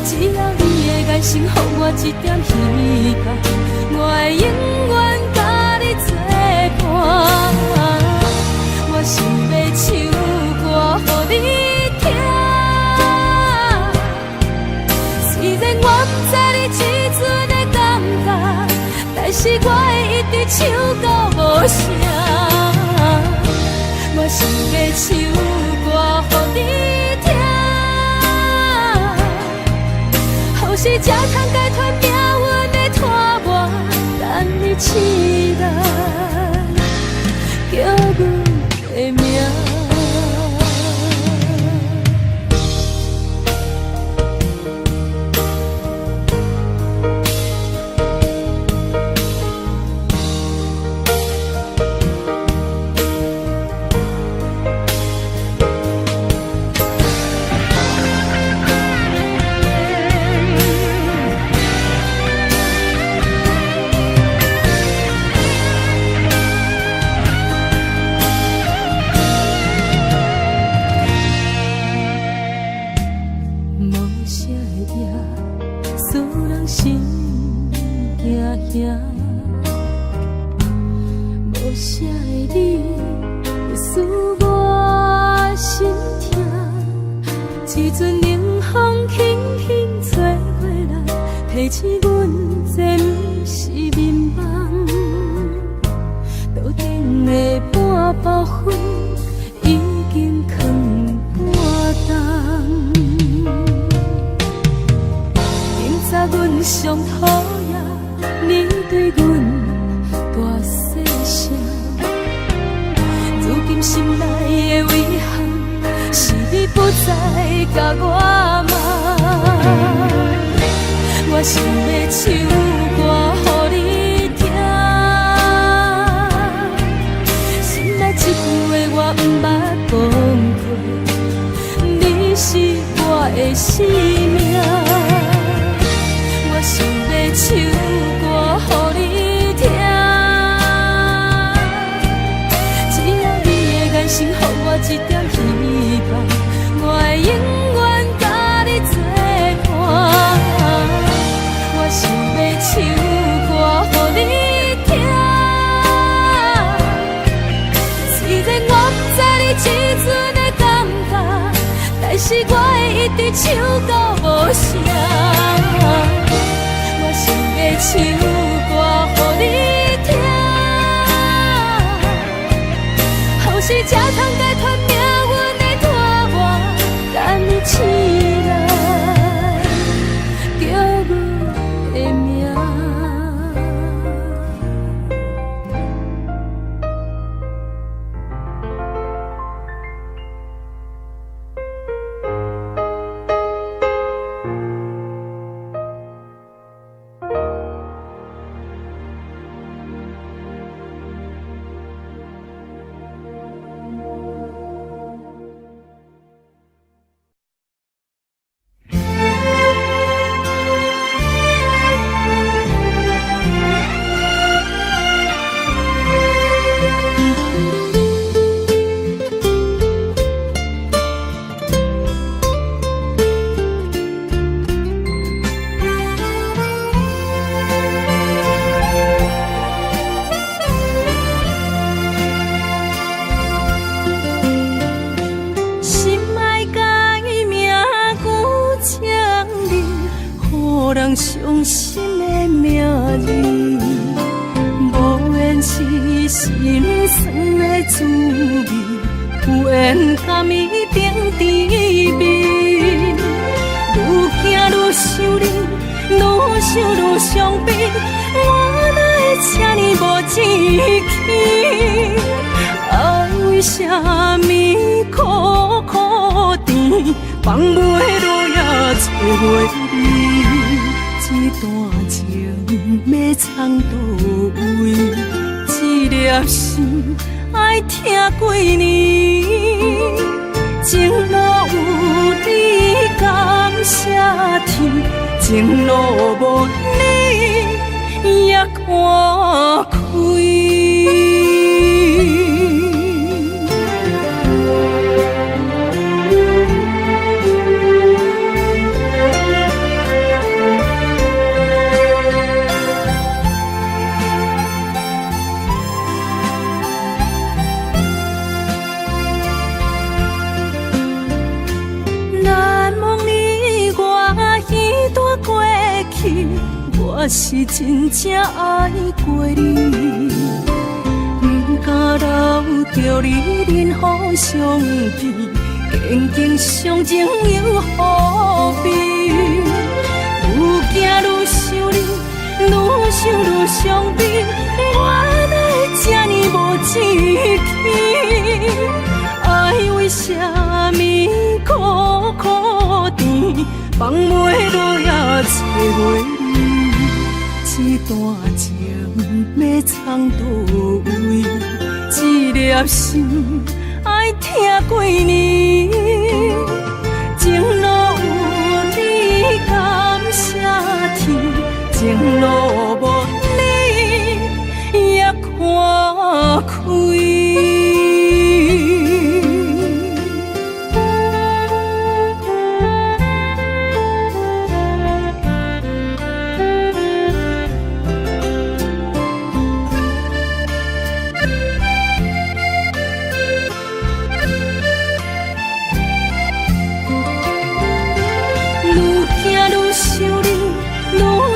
只要你的眼神给我一点希望，我会永远甲你作伴。我想要唱歌予你听，虽然我不知你这阵的感觉，但是我会一直唱到无声。我想要唱歌予你听，后世才通解脱命运的拖磨，等你起来叫阮的名。无啥的你会使我心痛，一阵冷风轻轻吹过来，提醒阮这不是眠梦。桌顶的半包粉已经放半冬。明早阮上讨厌你对阮大细声，如今心内的遗憾是你不再甲我骂。我想要唱歌予你听，心内一句话我不捌讲过，你是我的生命。我想要唱歌予你听，只要你的眼神给我一点希望，我会永远甲你作伴。我想要唱歌予你听，虽然我不知你这阵的感觉，但是我会一直唱到无声。我想要唱歌予你听，后世才通解脱命运的拖磨，等你起来叫阮的名。心的名字，无缘是心酸的滋味，有缘甘伊顶伫面。愈行愈想你，愈想愈伤悲，我哪会这呢无志气？爱为啥物苦苦甜，放袂落也找袂你？这段情要藏倒位？一粒心爱听几年，情路有你感谢天，情路无你也看开。我是真正爱过你，不敢留着你任何相片，坚定相情又何必？愈行愈想你，愈想愈伤悲，我哪会这呢无志气？爱为啥物苦苦甜，放袂落也找袂你？这段情要藏倒位？一粒心爱听几年，情路有你感谢天，情路无你也看开。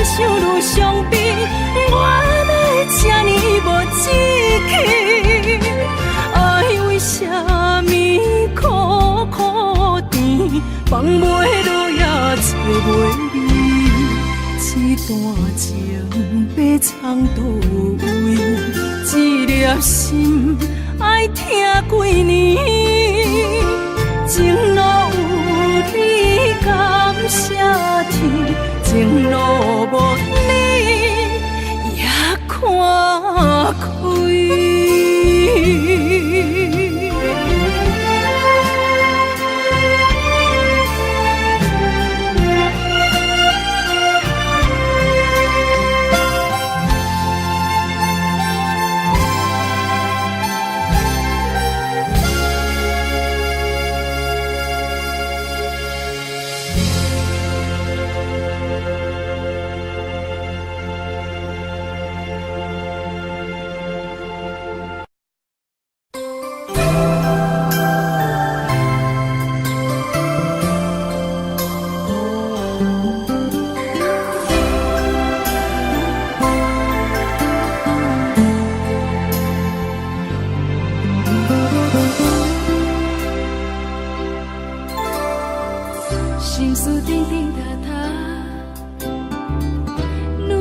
想愈伤悲，我哪会这呢无志气？爱为啥物苦苦甜，放袂落也找袂你？这段情要藏倒位？一粒心爱听几年，情路有你感谢天，情路无你也看开。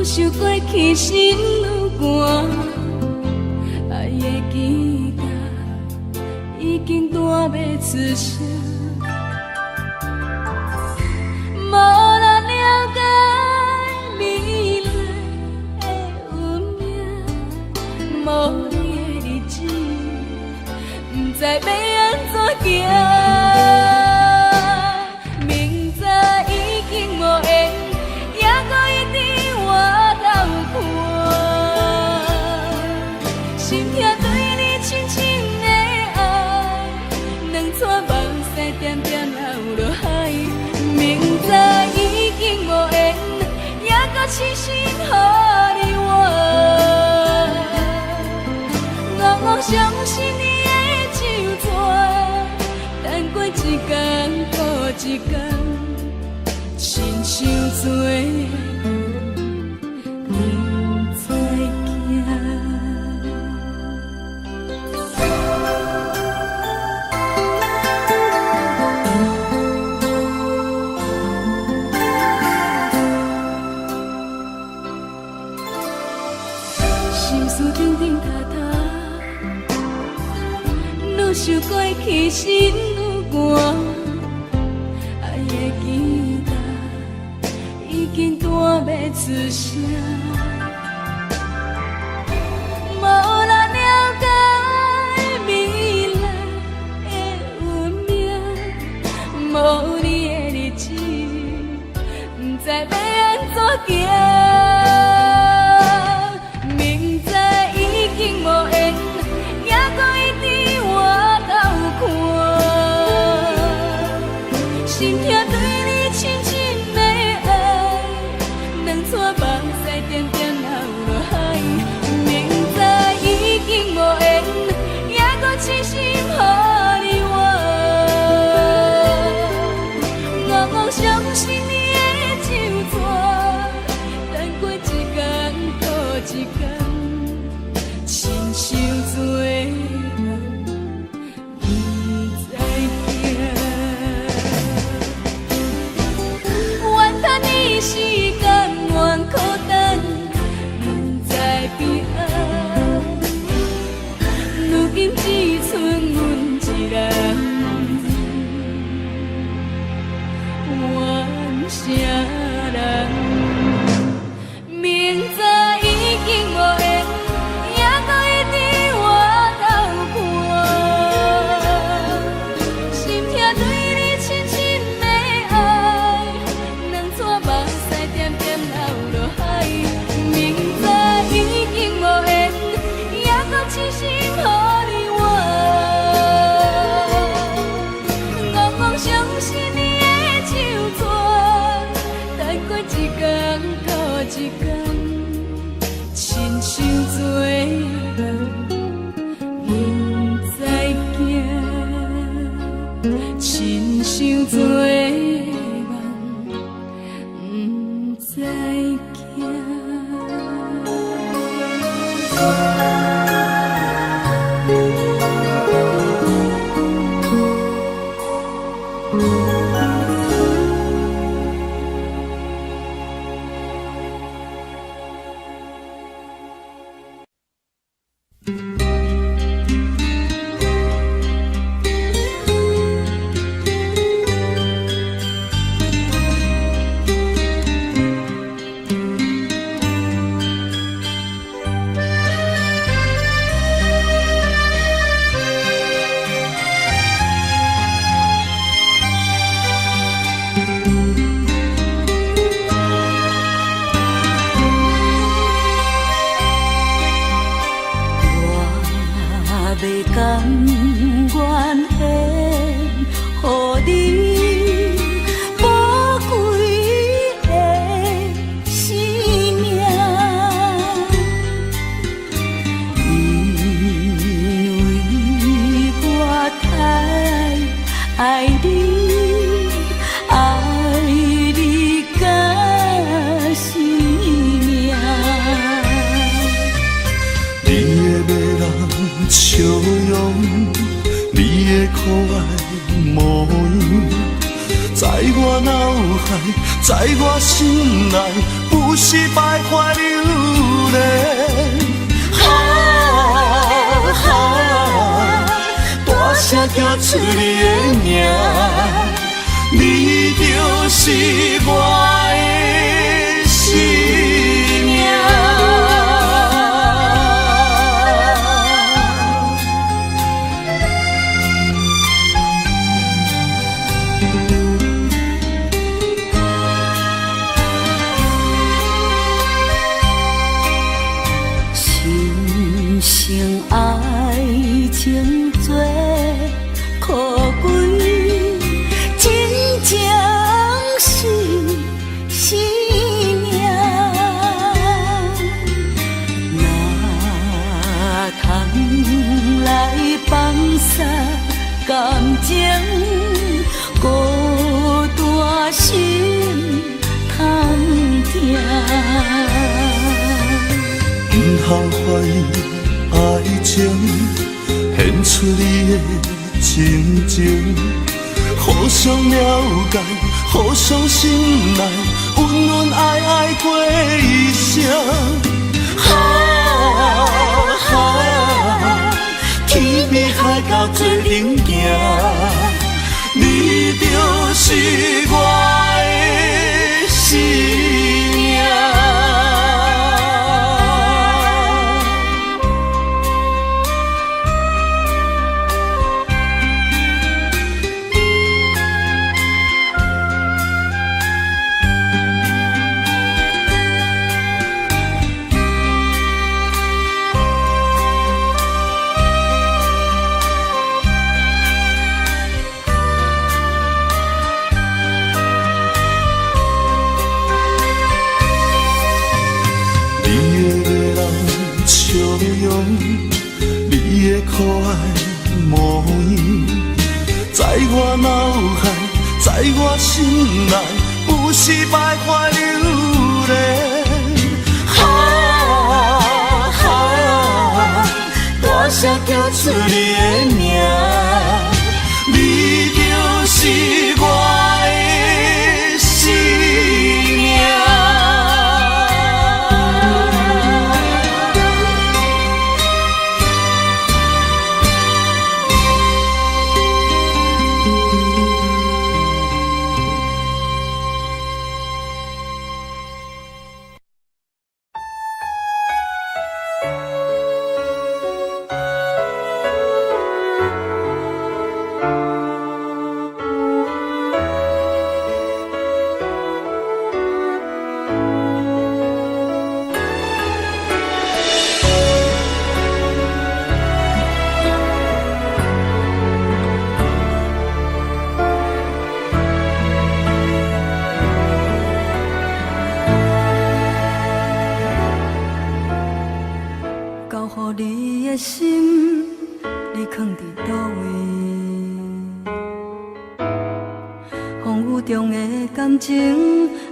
想过去心愈寒，爱的期待已经弹要出声，无人了解未来的运命，无你的日子，不知要安怎行。明知已经无缘，也搁一直心痛对你深深的爱，两撮梦西点点流落海。明知已经无缘，也搁痴心予你爱。我相信你的手纸，等过一天过一天，亲像做。想过去心有寒，爱的吉他已经弹要出声，无人了解未来的运命，无你的日子，不知要安怎行。明知已经无缘，也搁一直回头看，心痛对你深深的爱，两撮目屎点点流落海。明知已经无缘，也搁痴心予你我，我妄相信你的手纸，等过一天搁一天。亲像做人，不知惊。怨叹你时间，怨苦等，不知平安。如今只剩阮一人，怨啥人？明知已经无缘。亲像做人，不知惊；亲像做人，不知惊。在我心内不是徘徊流连，大声叫出你的名，你就是我的生命。感情孤单心通听，不通怀疑爱情，献出你的真情，互相了解，互相信赖，温温爱爱过一生。天边海角。头做阵行，你就是我的生命。你的可爱模样，在我脑海，在我心内，有时徘徊流连。大声叫出你的名，你就是我的生命。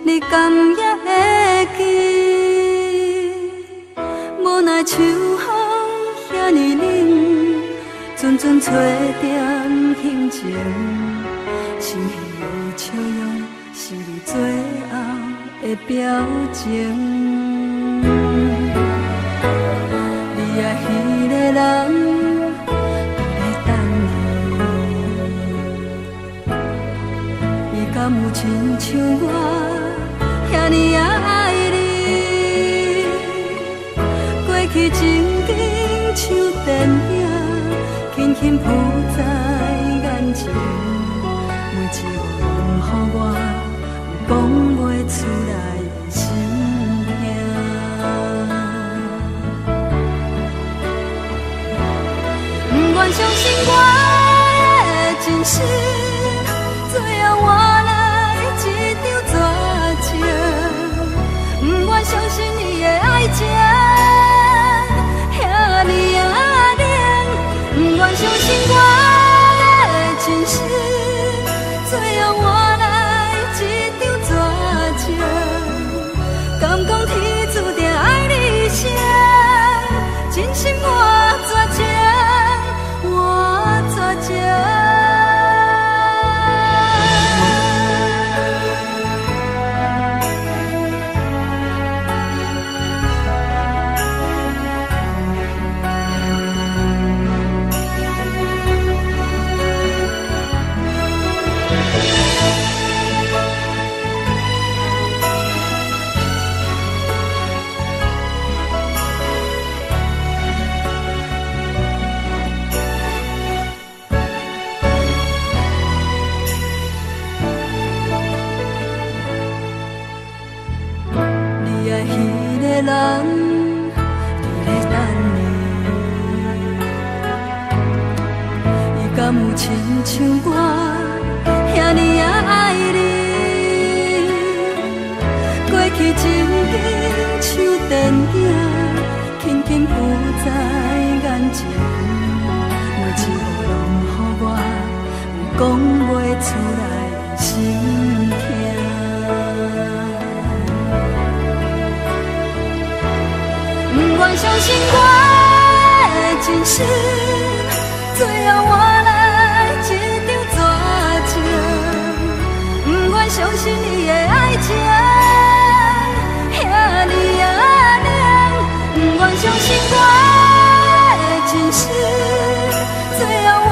你敢也会记？无奈秋风遐尼冷，阵阵吹点轻情，心稀的笑容是你最后的表情。你爱彼个人。敢有亲像我遐尼爱你？过去情景像电影，轻轻浮在眼前，每一个拢予我有讲袂出来的心痛。不愿相信我的真实，最后换来一场绝情。不愿相信你的爱情遐尼冷，不愿相信我的真实，最后换来一场绝情。敢讲天注定爱你一生，真心我绝情，我绝情。人伫咧等你，伊敢有亲像我遐尼爱你？过去情景像电影，轻轻浮在眼前，每一个拢予我有讲袂出来的心痛。不愿相信我的真实，最后换来一场绝情。不愿相信你的爱情遐尼冷，不愿相信我的真实，最后换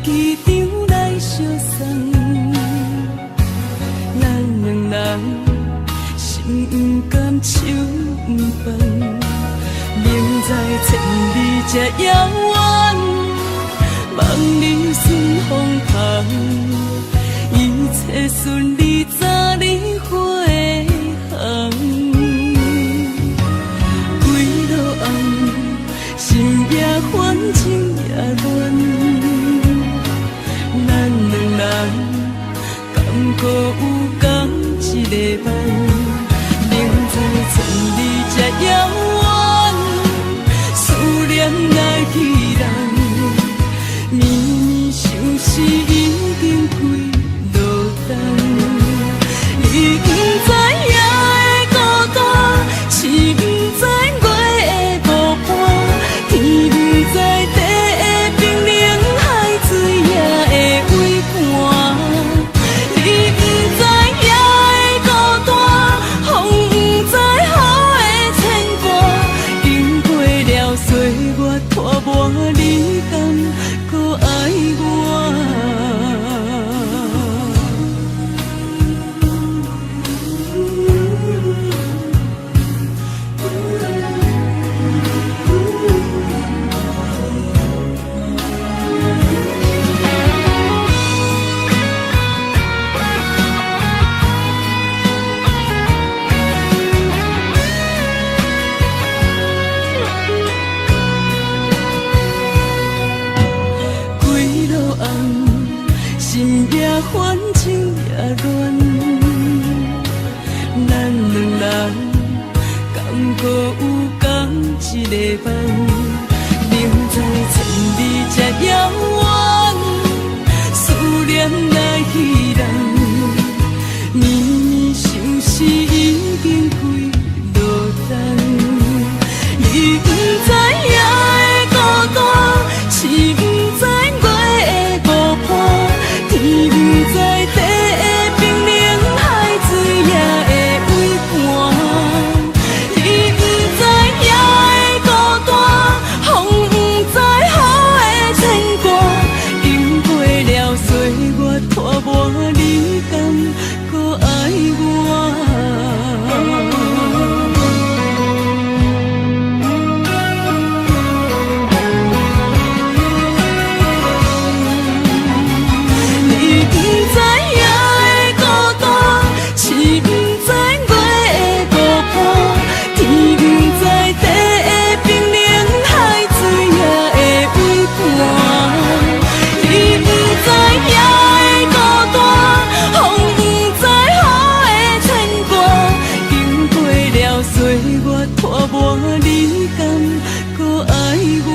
机场来相送。咱两人心不甘，手不放，明知千里这遥远，望你顺风旁，一切顺利，早日回航。归路红，心也烦，情也乱，咱两人敢搁有共一个梦？明知千里这遥远，思念来去人。绵绵相思已经归落冬，你不知夜的孤单，是不知月的孤单，天不知地的冰冷，海水也会为寒。你不知夜的孤单，风不知雨的牵挂，经过了岁月拖磨，你敢搁爱我？归路红，心也烦，情也乱，咱两人敢搁有共一个梦？明知千里这遥远，思念来去人，绵绵相思已经归落冬。你不知夜的孤单，是不知月的孤单，天不知地的冰冷，海水也会为寒。你不知夜的孤单，风不知雨的牵挂，经过了岁月拖磨，你敢搁爱我？你不知夜的孤单，是不知月的孤单，天不知地的冰冷，海水也会为寒。你不知夜的孤单，风不知雨的牵挂，经过了岁月拖磨，你敢搁爱我？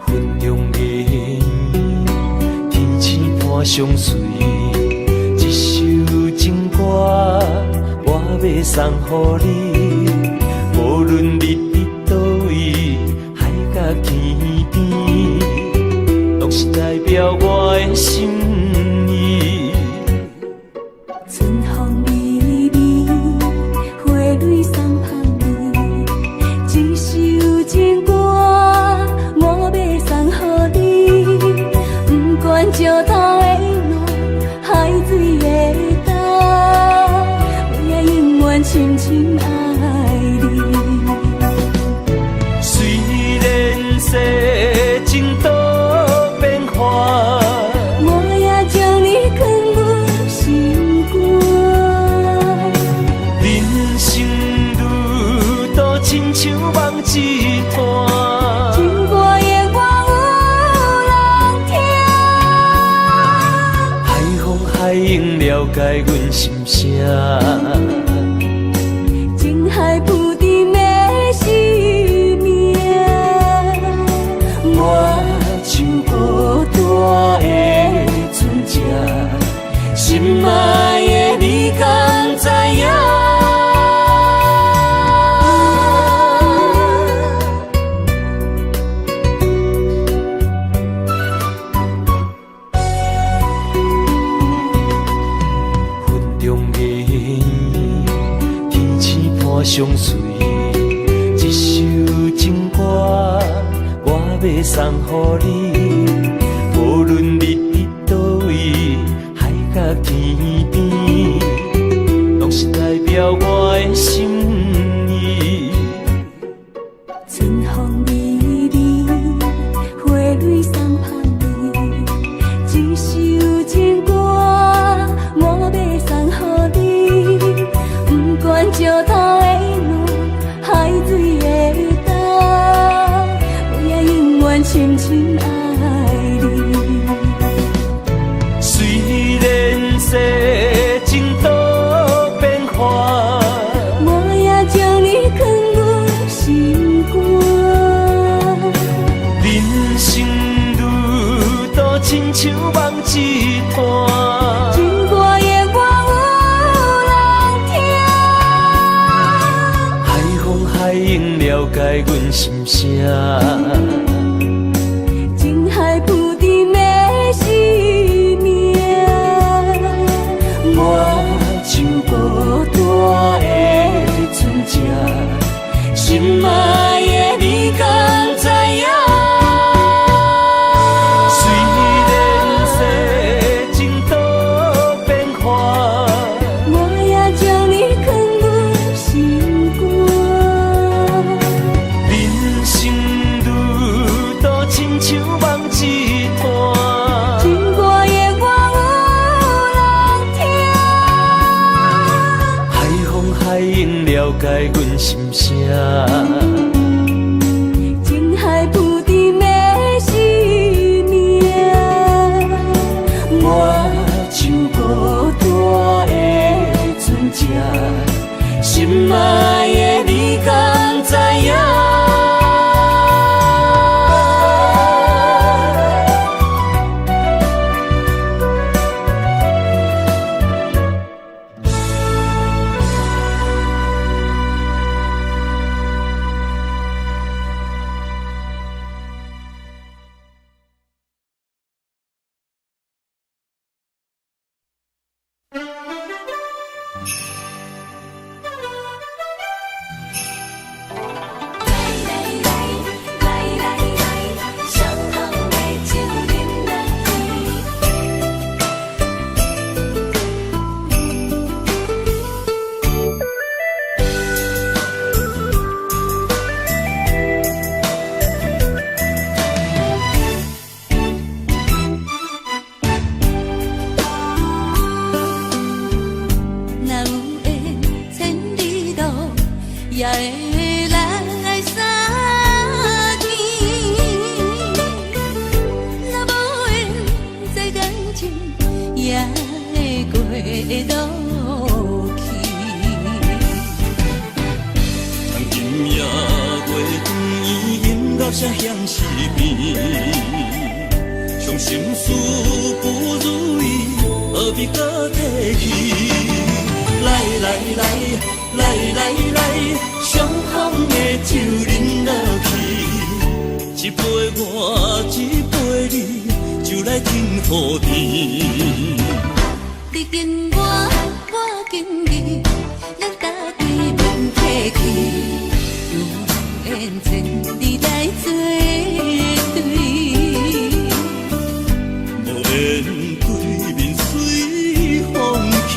云中的天星伴相随，一首情歌我要送予你。无论日伫倒位，海角天边，拢是代表我的心意。春风微微，花蕊送香你，一首情歌我要送予你。不管石头的路，海水的干，我也永远深深爱你。虽然世情多变化，我也将你藏入心肝。人生路途亲像梦一段，情歌永远有人情海浮沉的生命，我像孤单的船只，心爱的你敢知影？相随一首情歌，我要送予你。无论你伫倒位，海角天边，拢是代表我的心意。春风微微，花蕊送香味，一首情歌，我要送予你。不管石头的路，海水的干，我也永远深深爱你。虽然世情多变化，我也将你藏入心肝。人生路途亲像梦一段。情歌的我有人听，海风海影了解阮心声。情海浮沉的生命，我像孤单的船只，心爱的你敢知影？虽然世情多变化，我也将你藏入心肝。人生路途亲像梦一段。情歌的我有人听，海风海影了解阮心声。情海浮沉的生命，我像孤单的船只，心爱的你敢知影？也会来相见，若无缘在感情，也会过路去。从今夜月光阴到声响时变，伤心事不如意，何必搁提起？来来来来来来，伤寒的酒饮落去，一杯我，一杯你，就来敬雨天。你敬我，我敬你，咱家己免客气，有缘千里来作对，无缘对面随风去。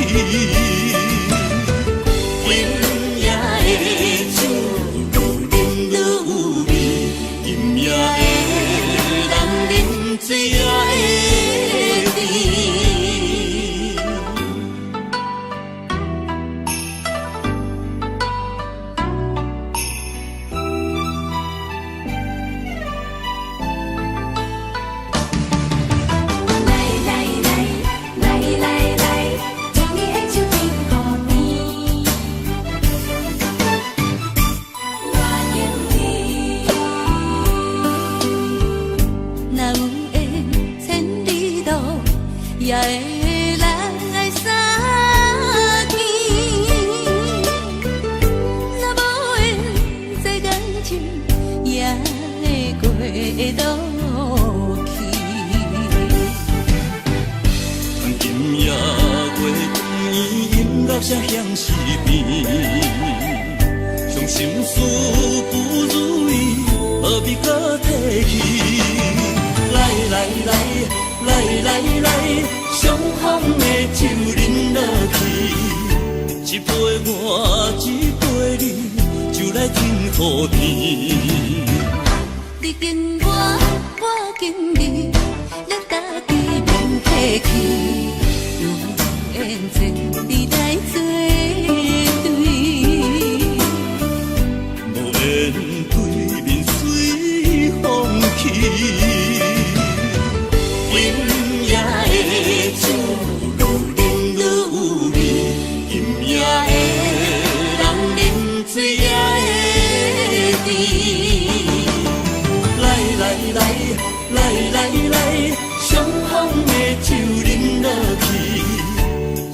落声向西边，伤心事不如意，何必搁提起？来来来来来来，相逢的酒饮落去，一杯我，一杯你，就来天和地。你敬我，我敬你，咱家己免客气，有缘千里来作对，无缘对面随风去。今夜的酒，愈饮愈有味，今夜的人啉醉也会甜。来来来，相逢的酒饮落去，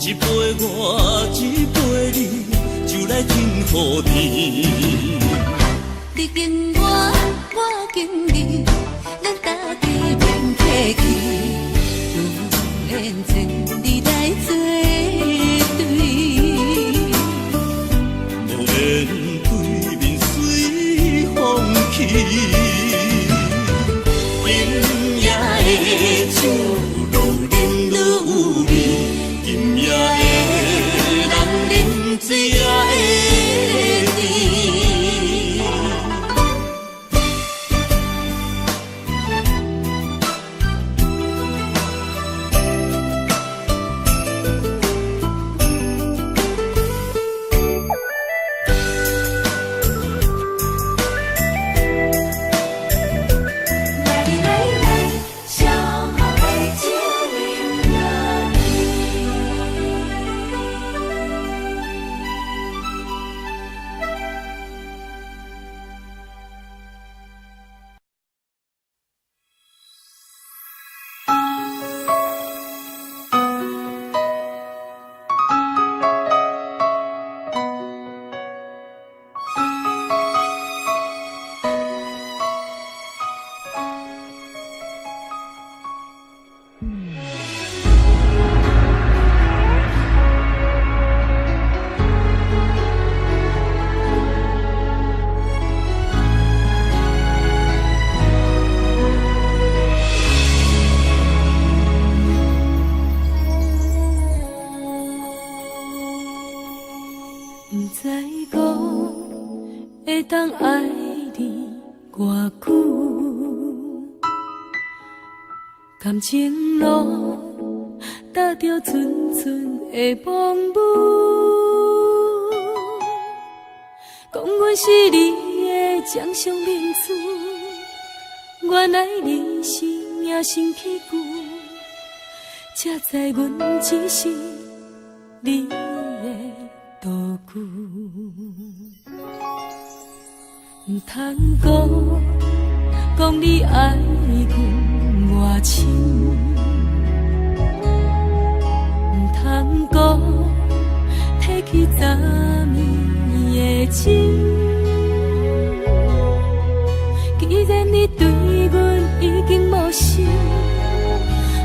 一杯我，一杯你，就来天和地。你敬我，我敬你，咱家己免客气，有缘千里来作对，无缘对面随风去。酒愈饮愈有味，今夜的人啉醉也会甜。不知讲会当爱你偌久，感情路踏着纯纯的梦舞，讲阮是你的掌上明珠，原来你是野生皮具，才知阮只是你的道具，唔通讲你爱阮偌深，唔通讲提起昨暝的情。既然你对阮已经无心，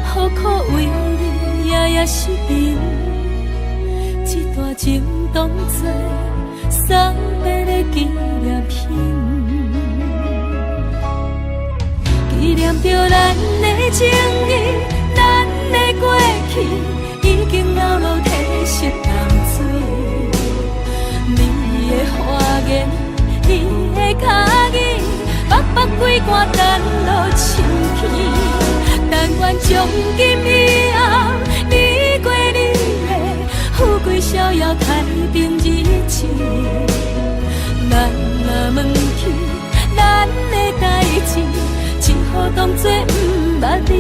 何苦为你夜夜失眠？这段情当作送别的纪念品，纪念着咱的情谊，咱的过去已经老老褪色淡水。你的花言，你的脚语，目目几竿等落深去。但愿从今以后，你过你的富贵逍遥太平日子。咱若问起咱的代志，只好当作不捌你。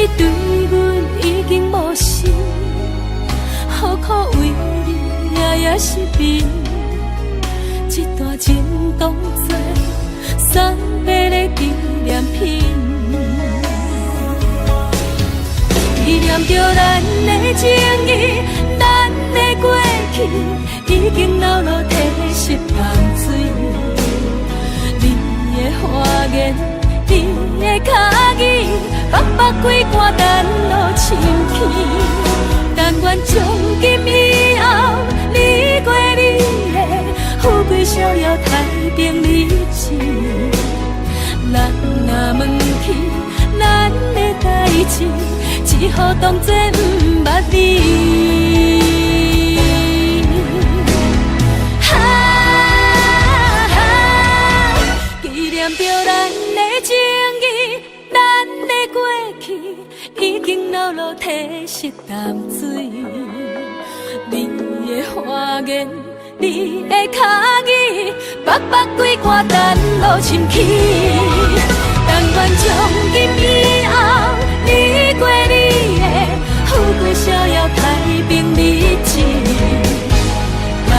你对阮已经无心，何苦为你夜夜失眠？这段情当作送别的纪念品，纪念着咱的情谊，咱的过去已经老落褪色淡水。你的花言，你的脚语，白白几段咱路深去。但愿从今以后，你过你的富贵逍遥，太平日子。咱若问起咱的代志，只好当作不捌你。纪念着咱的情谊，咱的过去已经老落褪色淡水。你的花言，你的脚语，白白几段咱路深去。但愿从今以后，你过你的富贵逍遥，太平日子。咱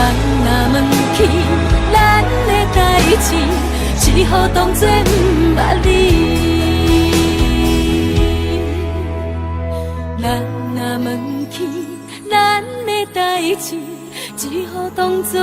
若问起咱的代志，只好当作不捌你。咱若问起咱的代志，只好当作